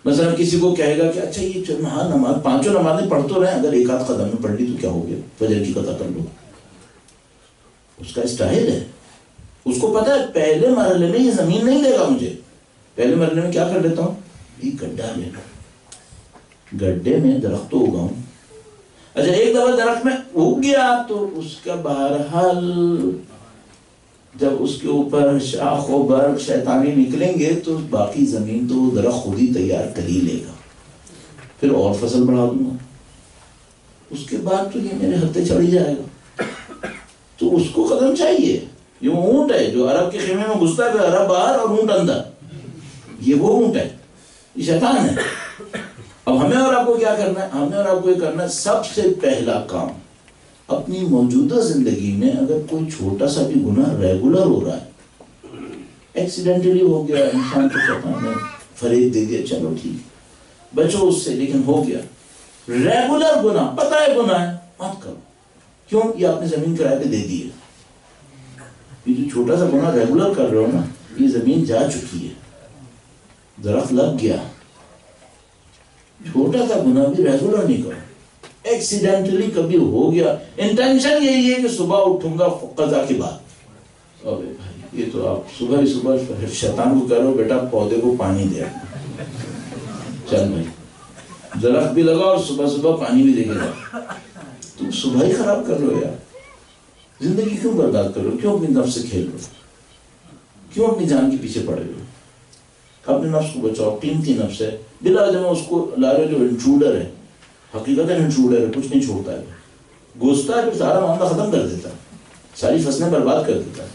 مثلا کسی کو کہے گا کہ اچھا یہ ہاں نماز پانچوں نمازیں پڑھ تو رہے, اگر ایک آدھ قدم میں پڑھ لی تو کیا ہو گیا, فجر کی قضا کر لو. اس کا اسٹائل ہے, اس کو پتا ہے پہلے مرحلے میں یہ زمین نہیں دے گا مجھے, پہلے مرحلے میں کیا کر لیتا ہوں, یہ گڈھا لے لو, گڈھے میں درخت تو اگاؤں. اچھا, ایک دفعہ درخت میں اگ گیا تو اس کا بہرحال جب اس کے اوپر شاخ و برگ شیطانی نکلیں گے تو باقی زمین تو درخت خود ہی تیار کر ہی لے گا. پھر اور فصل بڑھا دوں گا, اس کے بعد تو یہ میرے ہتھے چڑھ ہی جائے گا. تو اس کو قدم چاہیے. یہ وہ اونٹ ہے جو عرب کے خیمے میں گھستا ہے, عرب باہر اور اونٹ اندر, یہ وہ اونٹ ہے, یہ شیطان ہے. اب ہمیں اور آپ کو کیا کرنا ہے؟ ہمیں اور آپ کو یہ کرنا ہے, سب سے پہلا کام اپنی موجودہ زندگی میں اگر کوئی چھوٹا سا بھی گناہ ریگولر ہو رہا ہے, ایکسیڈنٹلی ہو گیا, انسان کو شیطان نے فریب دے دیا, چلو ٹھیک بچو اس سے, لیکن ہو گیا ریگولر گناہ, پتہ ہے گناہ ہے مت کرو. کیوں؟ یہ آپ نے زمین کرائے پہ دے دی ہے. یہ جو چھوٹا سا گناہ ریگولر کر رہے ہو نا, یہ زمین جا چکی ہے, درخت لگ گیا. چھوٹا سا گناہ بھی ریگولر نہیں کرو, ایکسیڈنٹلی کبھی ہو گیا, انٹینشن یہی ہے کہ صبح اٹھوں گا قضا کے بعد. ارے بھائی, یہ تو آپ صبح ہی صبح شیطان کو کہہ رہے ہو بیٹا پودے کو پانی دے, چل بھائی درخت بھی لگا اور صبح صبح پانی بھی دے کے جا. تم صبح ہی خراب کر رہے ہو یار, زندگی کیوں برباد کر رہے ہو, کیوں اپنی نفس سے کھیل رہے ہو, کیوں اپنی جان کے پیچھے پڑے ہو. اپنے نفس کو بچاؤ, قیمتی نفس ہے. بلا وجہ اس کو لا رہے جو انٹروڈر ہے, حقیقت انٹروڈر ہے, کچھ نہیں چھوڑتا ہے, گھستا ہے, پھر سارا معاملہ ختم کر دیتا ہے, ساری فصلیں برباد کر دیتا ہے.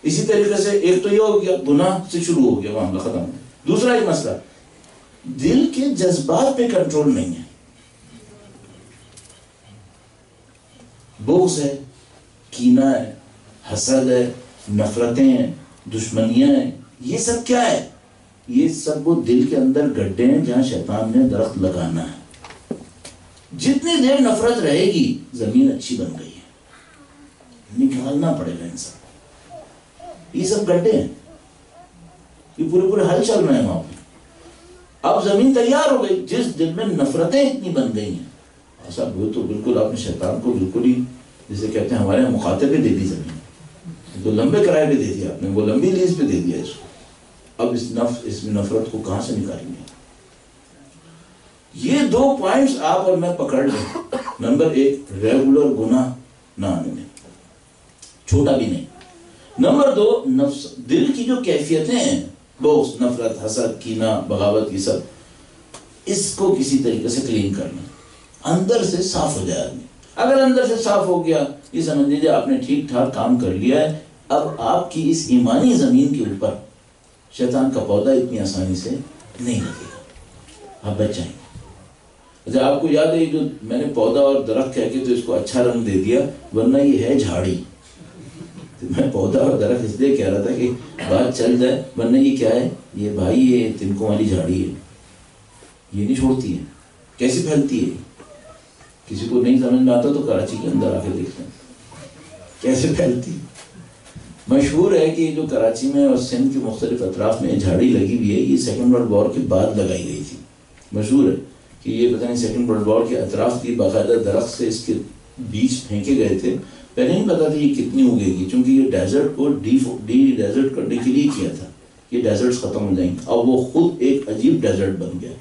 اسی طریقے سے ایک تو یہ ہو گیا, گناہ سے شروع ہو گیا معاملہ ختم. دوسرا ایک مسئلہ, دل کے جذبات پہ کنٹرول نہیں ہے. بغض ہے, کینہ ہے, حسد ہے, نفرتیں ہیں, دشمنیاں ہیں, یہ سب کیا ہے؟ یہ سب وہ دل کے اندر گڈھے ہیں جہاں شیطان نے درخت لگانا ہے. جتنی دیر نفرت رہے گی زمین اچھی بن گئی ہے, نکالنا پڑے گا انسان. یہ سب گڈھے ہیں, یہ پورے حل چل رہے ہیں وہاں پہ. اب زمین تیار ہو گئی, جس دل میں نفرتیں اتنی بن گئی ہیں, ایسا وہ تو بالکل آپ نے شیطان کو بالکل ہی جسے کہتے ہیں ہمارے مخاطب پہ دے دی زمین, تو لمبے کرائے پہ دے دیا آپ نے, وہ لمبی لیز پہ دے دیا اس کو. اب اس میں نفرت کو کہاں سے نکالیں گے؟ یہ دو پوائنٹس آپ اور میں پکڑ لیں. نمبر ایک, ریگولر گناہ نہ آنے میں, چھوٹا بھی نہیں. نمبر دو, نفس دل کی جو کیفیتیں ہیں, بغض, نفرت, حسد, کینہ, بغاوت, یہ سب, اس کو کسی طریقے سے کلین کرنا, اندر سے صاف ہو جائے آدمی. اگر اندر سے صاف ہو گیا, یہ سمجھ لیجیے آپ نے ٹھیک ٹھاک کام کر لیا ہے. اب آپ کی اس ایمانی زمین کے اوپر شیطان کا پودا اتنی آسانی سے نہیں لگے گا, آپ بچ جائیں گے. اچھا, آپ کو یاد ہے جو میں نے پودا اور درخت کہہ کے تو اس کو اچھا رنگ دے دیا, ورنہ یہ ہے جھاڑی. میں پودا اور درخت اس لیے کہہ رہا تھا کہ بات چل جائے، ورنہ یہ کیا ہے، یہ بھائی یہ تنکوں والی جھاڑی ہے، یہ نہیں چھوڑتی ہے، کیسے پھیلتی ہے؟ کسی کو نہیں سمجھ میں آتا تو کراچی کے اندر آ کے دیکھتے ہیں کیسے پھیلتی ہے۔ مشہور ہے کہ جو کراچی میں اور سندھ کے مختلف اطراف میں جھاڑی لگی ہوئی ہے، یہ سیکنڈ ورلڈ وار کے بعد لگائی گئی تھی۔ مشہور ہے کہ یہ پتہ نہیں سیکنڈ ورلڈ وار کے اطراف کی باقاعدہ درخت سے اس کے بیج پھینکے گئے تھے، پہلے نہیں پتا تھا یہ کتنی اگے گی، چونکہ یہ ڈیزرٹ کو ڈی ڈیزرٹ کرنے کے لیے کیا تھا، یہ ڈیزرٹس ختم ہو جائیں گے۔ اب وہ خود ایک عجیب ڈیزرٹ بن گیا،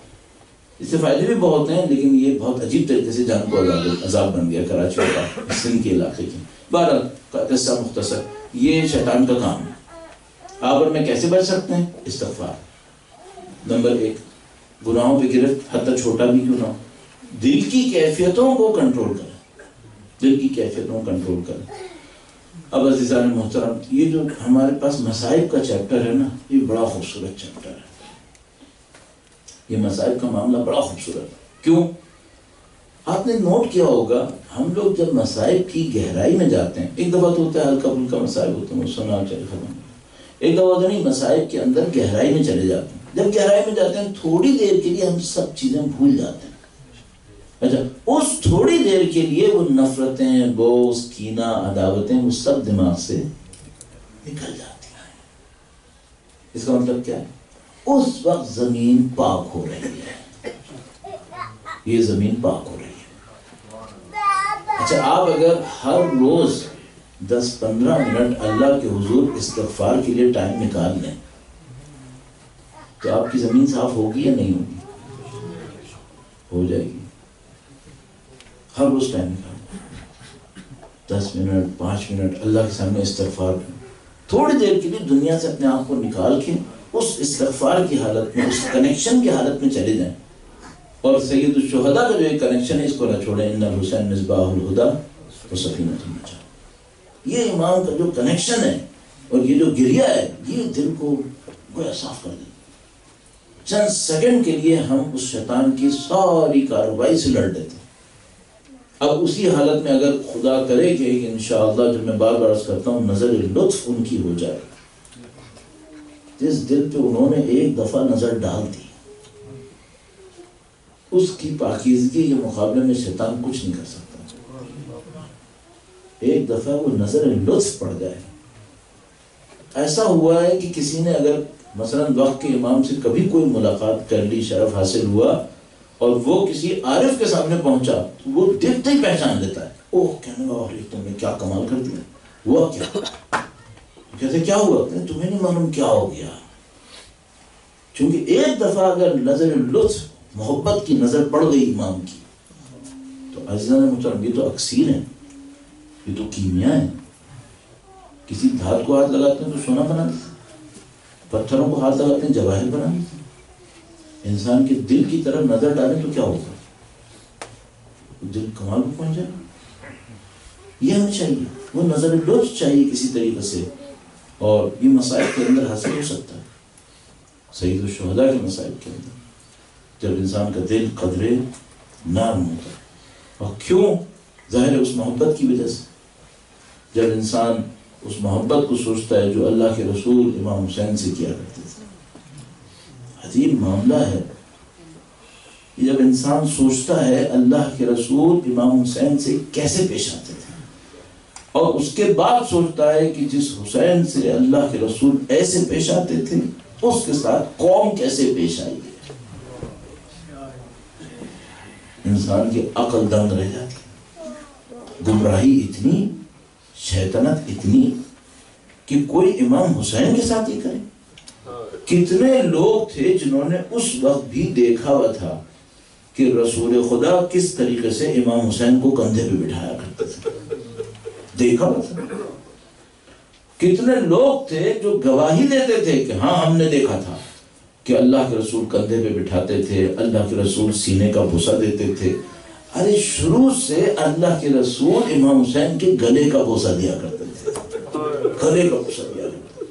اس سے فائدے بھی بہت ہیں لیکن یہ بہت عجیب طریقے سے جان کو عذاب بن گیا کراچی کا، سندھ کے علاقے کی۔ بہرحال قصہ مختصر، یہ شیطان کا کام ہے۔ آپ اور میں کیسے بچ سکتے ہیں؟ استغفار۔ نمبر 1، گناہوں پہ گرفت حتی چھوٹا بھی کیوں نہ ہو، دل کی کیفیتوں کو کنٹرول کریں، دل کی کیفیتوں کو کنٹرول کریں۔ اب عزیزان محترم، یہ جو ہمارے پاس مصائب کا چیپٹر ہے نا، یہ بڑا خوبصورت چیپٹر ہے۔ یہ مصائب کا معاملہ بڑا خوبصورت ہے۔ کیوں؟ آپ نے نوٹ کیا ہوگا، ہم لوگ جب مصائب کی گہرائی میں جاتے ہیں، ایک دفعہ تو ہوتا ہے ہلکا پھلکا مصائب ہوتے ہیں، وہ سنا چلے ختم، ایک دفعہ تو نہیں، مصائب کے اندر گہرائی میں چلے جاتے ہیں۔ جب گہرائی میں جاتے ہیں تھوڑی دیر کے لیے ہم سب چیزیں بھول جاتے ہیں۔ اچھا، اس تھوڑی دیر کے لیے وہ نفرتیں، بغض، کینہ، عداوتیں، وہ سب دماغ سے نکل جاتی ہیں۔ اس کا مطلب کیا ہے؟ اس وقت زمین پاک ہو رہی ہے، یہ زمین پاک ہو رہی ہے۔ اچھا، آپ اگر ہر روز 10-15 منٹ اللہ کے حضور استغفار کے لیے ٹائم نکال لیں تو آپ کی زمین صاف ہوگی یا نہیں ہوگی؟ ہو جائے گی۔ ہر روز ٹائم نکال، 10 منٹ 5 منٹ اللہ کے سامنے استغفار کریں، تھوڑی دیر کے لیے دنیا سے اپنے آپ کو نکال کے اس استغفار کی حالت میں، اس کنیکشن کی حالت میں چلے جائیں۔ اور سید الشہداء کا جو ایک کنیکشن ہے، اس کو نہ چھوڑیں، ان الحسین مصباح الہدیٰ وسفینۃ النجاۃ۔ یہ امام کا جو کنیکشن ہے اور یہ جو گریہ ہے، یہ دل کو گویا صاف کر دے۔ چند سیکنڈ کے لیے ہم اس شیطان کی ساری کارروائی سے لڑ لیتے ہیں۔ اب اسی حالت میں اگر خدا کرے کہ انشاءاللہ، جو میں بار بار عرض کرتا ہوں، نظر لطف ان کی ہو جائے، جس دل پہ انہوں نے ایک دفعہ نظر ڈال دی، اس کی پاکیزگی کے مقابلے میں شیطان کچھ نہیں کر سکتا۔ ایک دفعہ وہ نظر لطف پڑ جائے۔ ایسا ہوا ہے کہ کسی نے اگر مثلا وقت کے امام سے کبھی کوئی ملاقات کر لی، شرف حاصل ہوا، اور وہ کسی عارف کے سامنے پہنچا تو وہ دیکھتے ہی پہچان لیتا ہے، اوہ کہنے گا ارے تم نے کیا کمال کر دیا، ہوا کیا؟ کہتے کیا ہوا؟ تمہیں نہیں معلوم کیا ہو گیا۔ چونکہ ایک دفعہ اگر نظر لطف، محبت کی نظر پڑ گئی امام کی، تو عزیزان محترم، یہ تو اکسیر ہیں، یہ تو کیمیا ہے۔ کسی دھات کو ہاتھ لگاتے ہیں تو سونا بنا دیتے ہیں، پتھروں کو ہاتھ لگاتے ہیں جواہر بنا دیتے ہیں۔ انسان کے دل کی طرف نظر ڈالیں تو کیا ہوگا؟ دل کمال کو پہنچ جائے گا۔ یہ ہمیں چاہیے، وہ نظر لطف چاہیے کسی طریقے سے، اور یہ مسائل کے اندر حاصل ہو سکتا ہے، سید الشہداء کے مسائل کے اندر، جب انسان کا دل قدرے نرم ہوتا ہے۔ اور کیوں؟ ظاہر ہے اس محبت کی وجہ سے۔ جب انسان اس محبت کو سوچتا ہے جو اللہ کے رسول امام حسین سے کیا کرتے تھے، عجیب معاملہ ہے، جب انسان سوچتا ہے اللہ کے رسول امام حسین سے کیسے پیش آتے تھے، اور اس کے بعد سوچتا ہے کہ جس حسین سے اللہ کے رسول ایسے پیش آتے تھے، اس کے ساتھ قوم کیسے پیش آئی ہے، انسان کی عقل دنگ رہ جاتی۔ گمراہی اتنی، شیطنت اتنی کہ کوئی امام حسین کے ساتھ یہ کرے۔ کتنے لوگ تھے جنہوں نے اس وقت بھی دیکھا ہوا تھا کہ رسول خدا کس طریقے سے امام حسین کو کندھے پہ بٹھایا کرتے تھے، دیکھا ہوا تھا۔ کتنے لوگ تھے جو گواہی دیتے تھے کہ ہاں ہم نے دیکھا تھا کہ اللہ کے رسول کندھے پہ بٹھاتے تھے، اللہ کے رسول سینے کا بوسہ دیتے تھے۔ ارے شروع سے اللہ کے رسول امام حسین کے گلے کا بوسہ دیا کرتے تھے، گلے کا بوسہ دیا کرتے تھے۔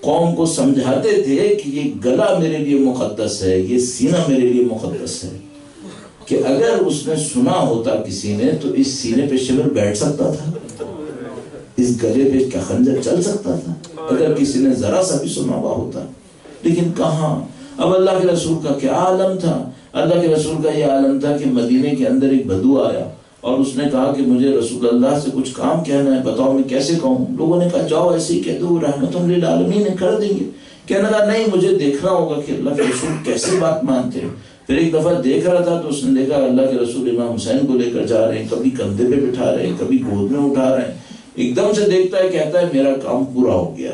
قوم کو سمجھاتے تھے کہ یہ گلا میرے لیے مقدس ہے، یہ سینہ میرے لیے مقدس ہے، کہ اگر اس نے سنا ہوتا کسی نے تو اس سینے پہ شبر بیٹھ سکتا تھا، اس گلے پہ کیا خنجر چل سکتا تھا اگر کسی نے ذرا سا بھی سنا ہوا ہوتا؟ لیکن کہاں. اب اللہ کے رسول کا کیا عالم تھا؟ اللہ کے رسول کا یہ عالم تھا کہ مدینے کے اندر ایک بدو آیا اور اس نے کہا کہ مجھے رسول اللہ سے کچھ کام کہنا ہے، بتاؤ میں کیسے کہوں؟ لوگوں نے کہا جاؤ ایسے ہی کہہ دو، رحمت للعالمین کر دیں گے. کہنے لگا نہیں، مجھے دیکھنا ہوگا کہ اللہ کے رسول کیسے بات مانتے ہیں. پھر ایک دفعہ دیکھ رہا تھا تو اس نے دیکھا اللہ کے رسول امام حسین کو لے کر جا رہے ہیں، کبھی کندھے پہ بٹھا رہے ہیں، کبھی گود میں اٹھا رہے ہیں. ایک دم سے دیکھتا ہے، کہتا ہے میرا کام پورا ہو گیا،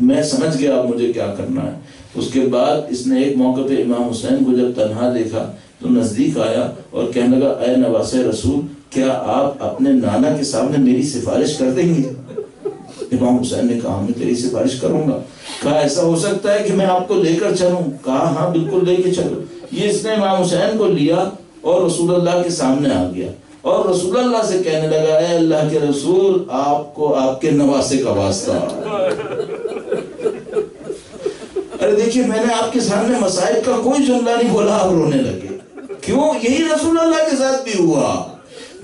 میں سمجھ گیا اب مجھے کیا کرنا ہے. اس کے بعد اس نے ایک موقع پہ امام حسین کو جب تنہا دیکھا تو نزدیک آیا اور کہنے لگا اے نواسے رسول، کیا آپ اپنے نانا کے سامنے میری سفارش کر دیں گے؟ امام حسین نے کہا میں تیری سفارش کروں گا. کہا ایسا ہو سکتا ہے کہ میں آپ کو لے کر چلوں؟ کہا ہاں بالکل لے کے چلو. یہ اس نے امام حسین کو لیا اور رسول اللہ کے سامنے آ گیا اور رسول اللہ سے کہنے لگا اے اللہ کے رسول، آپ کو آپ کے نواسے کا واسطہ. ارے دیکھیے میں نے آپ کے سامنے مصائب کا کوئی جملہ نہیں بولا، آپ رونے لگے. کیوں؟ یہی رسول اللہ کے ساتھ بھی ہوا.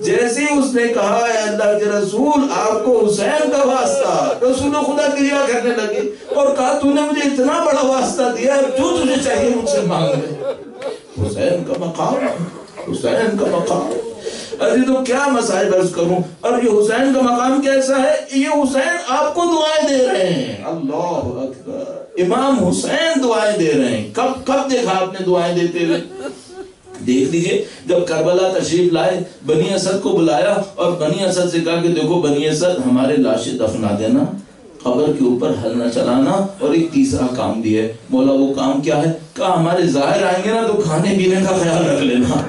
جیسے اس نے کہا اے اللہ کے رسول آپ کو حسین کا واسطہ، رسول خدا کریا کرنے لگے اور کہا تو نے مجھے اتنا بڑا واسطہ دیا، جو تجھے چاہیے مجھ سے مانگ لے. حسین کا مقام، حسین کا مقام. ارے تو کیا مسائل عرض کروں. اور یہ حسین کا مقام کیسا ہے؟ یہ حسین آپ کو دعائیں دے رہے ہیں. اللہ اکبر. امام حسین دعائیں دے رہے ہیں. کب دیکھا آپ نے دعائیں دیتے ہوئے؟ دیکھ لیجئے جب کربلا تشریف لائے، بنی اسد کو بلایا اور بنی اسد سے کہا کہ دیکھو بنی اسد، ہمارے لاشیں دفنا دینا، قبر کے اوپر ہل نہ چلانا، اور ایک تیسرا کام بھی ہے. مولا وہ کام کیا ہے؟ کہا ہمارے ظاہر آئیں گے نا تو کھانے پینے کا خیال رکھ لینا،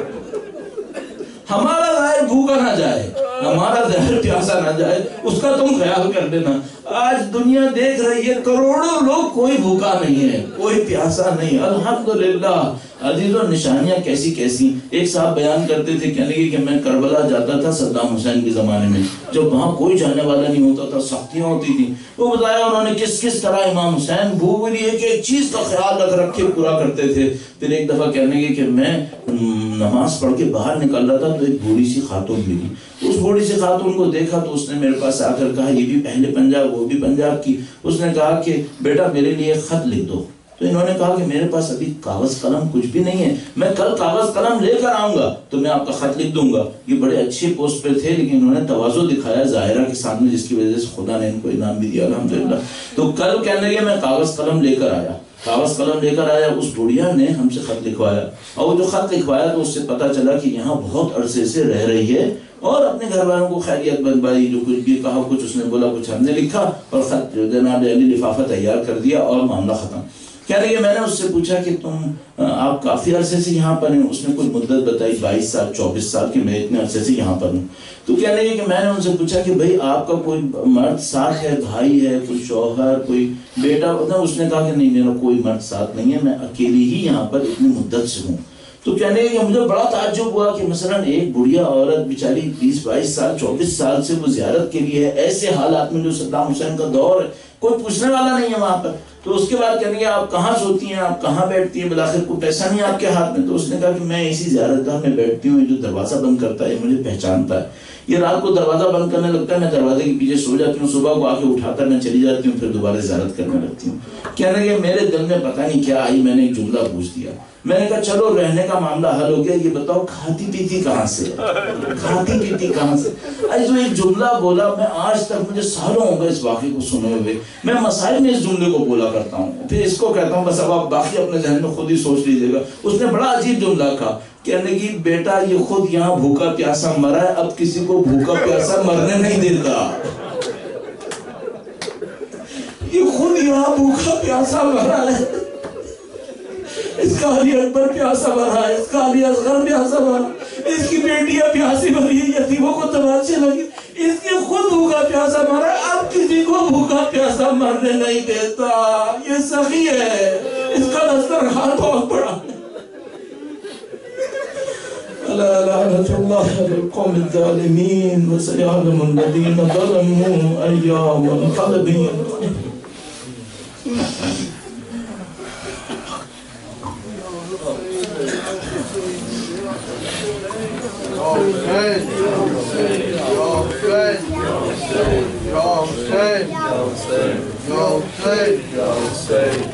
ہمارا ظاہر بھوکا نہ جائے، ہمارا ظاہر پیاسا نہ جائے، اس کا تم خیال کر لینا. آج دنیا دیکھ رہی ہے کروڑوں لوگ، کوئی بھوکا نہیں ہے، کوئی پیاسا نہیں. الحمدللہ. عزیزوں نشانیاں کیسی کیسی. ایک صاحب بیان کرتے تھے، کہنے لگے کہ میں کربلا جاتا تھا صدام حسین کے زمانے میں، جب وہاں کوئی جانے والا نہیں ہوتا تھا، سختیاں ہوتی تھی. وہ بتایا انہوں نے کس طرح امام حسین بھوک رہی ہے کہ ایک چیز کا خیال رکھ کے پورا کرتے تھے. پھر ایک دفعہ کہنے لگے کہ میں نماز پڑھ کے باہر نکل رہا تھا تو ایک بوڑھی سی خاتون ملی. اس بوڑھی سی خاتون کو دیکھا تو اس نے میرے پاس آ کر کہا، یہ بھی اہل پنجاب، وہ بھی پنجاب کی. اس نے کہا کہ بیٹا میرے لیے خط لکھ دو. تو انہوں نے کہا کہ میرے پاس ابھی کاغذ قلم کچھ بھی نہیں ہے، میں کل کاغذ قلم لے کر آؤں گا تو میں آپ کا خط لکھ دوں گا. یہ بڑے اچھے پوسٹ پہ تھے لیکن انہوں نے تواضع دکھایا ظاہرہ کے سامنے، جس کی وجہ سے خدا نے ان کو انعام بھی دیا الحمدللہ. تو کل کہنے لگے میں کاغذ قلم لے کر آیا. کاغذ قلم لے کر آیا، اس بڑھیا نے ہم سے خط لکھوایا، اور وہ جو خط لکھوایا تو اس سے پتا چلا کہ یہاں بہت عرصے سے رہ رہی ہے اور اپنے گھر والوں کو خیریت بنوائی، جو کچھ بھی کہا کچھ اس نے بولا کچھ ہم نے لکھا، اور خط جناب علی لفافہ تیار کر دیا اور معاملہ ختم. کہنے لگے میں نے اس سے پوچھا کہ تم آپ کافی عرصے سے یہاں پر ہیں؟ اس نے کوئی مدت بتائی، 22 سال 24 سال کی، میں اتنے عرصے سے یہاں پر ہوں. تو کہنے لگے کہ میں نے ان سے پوچھا کہ بھئی آپ کا کوئی مرد ساتھ ہے، بھائی ہے، کوئی شوہر، کوئی بیٹا؟ اس نے کہا کہ نہیں میرا کوئی مرد ساتھ نہیں ہے، میں اکیلی ہی یہاں پر اتنی مدت سے ہوں. تو کہنے لگے کہ مجھے بڑا تعجب ہوا کہ مثلا ایک بڑھیا عورت بیچاری 20-22 سال 24 سال سے وہ زیارت کے لیے ہے، ایسے حالات میں جو صدام حسین کا دور ہے، کوئی پوچھنے والا نہیں ہے وہاں پر. تو اس کے بعد کہنے لگے آپ کہاں سوتی ہیں، آپ کہاں بیٹھتی ہیں، بالآخر کوئی پیسہ نہیں آپ کے ہاتھ میں؟ تو اس نے کہا کہ میں اسی زیارت گاہ میں بیٹھتی ہوں، جو دروازہ بند کرتا ہے مجھے پہچانتا ہے، یہ رات کو دروازہ بند کرنے لگتا ہے، میں دروازے کے پیچھے سو جاتی ہوں، صبح کو آ کے اٹھاتا میں چلی جاتی ہوں، پھر دوبارہ زیارت کرنے لگتی ہوں. کہنے لگے میرے دل میں پتہ نہیں کیا آئی، میں نے ایک جملہ پوچھ دیا. میں نے کہا چلو رہنے کا معاملہ حل ہو گیا، یہ بتاؤ کھاتی پیتی کہاں سے، کھاتی پیتی کہاں سے؟ جو ایک جملہ بولا، میں آج تک مجھے سالوں ہو گئے اس واقعے کو سنے ہوئے، میں مسائل میں اس جملے کو بولا کرتا ہوں، پھر اس کو کہتا ہوں بس اب آپ باقی اپنے ذہن میں خود ہی سوچ لیجیے گا. اس نے بڑا عجیب جملہ کہا، کہنے لگی بیٹا یہ خود یہاں بھوکا پیاسا مرا ہے، اب کسی کو بھوکا پیاسا مرنے نہیں دیتا. یہ خود یہاں بھوکا پیاسا مرا ہے، اس کا علی اکبر پیاسا مرا ہے، اس کا علی اصغر پیاسا مرا، اس کی بیٹیاں پیاسی مری، یتیموں کو تماشے لگی، اس کی خود بھوکا پیاسا مرا ہے، اب کسی کو بھوکا پیاسا مرنے نہیں دیتا. یہ سخی ہے، اس کا دسترخوان بہت بڑا. الا لعنت اللہ علی القوم الظالمین وسيعلم الذین ظلموا ای منقلبون. Okay. Ya Hüseyin. Ya Hüseyin. Ya Hüseyin. Ya Hüseyin.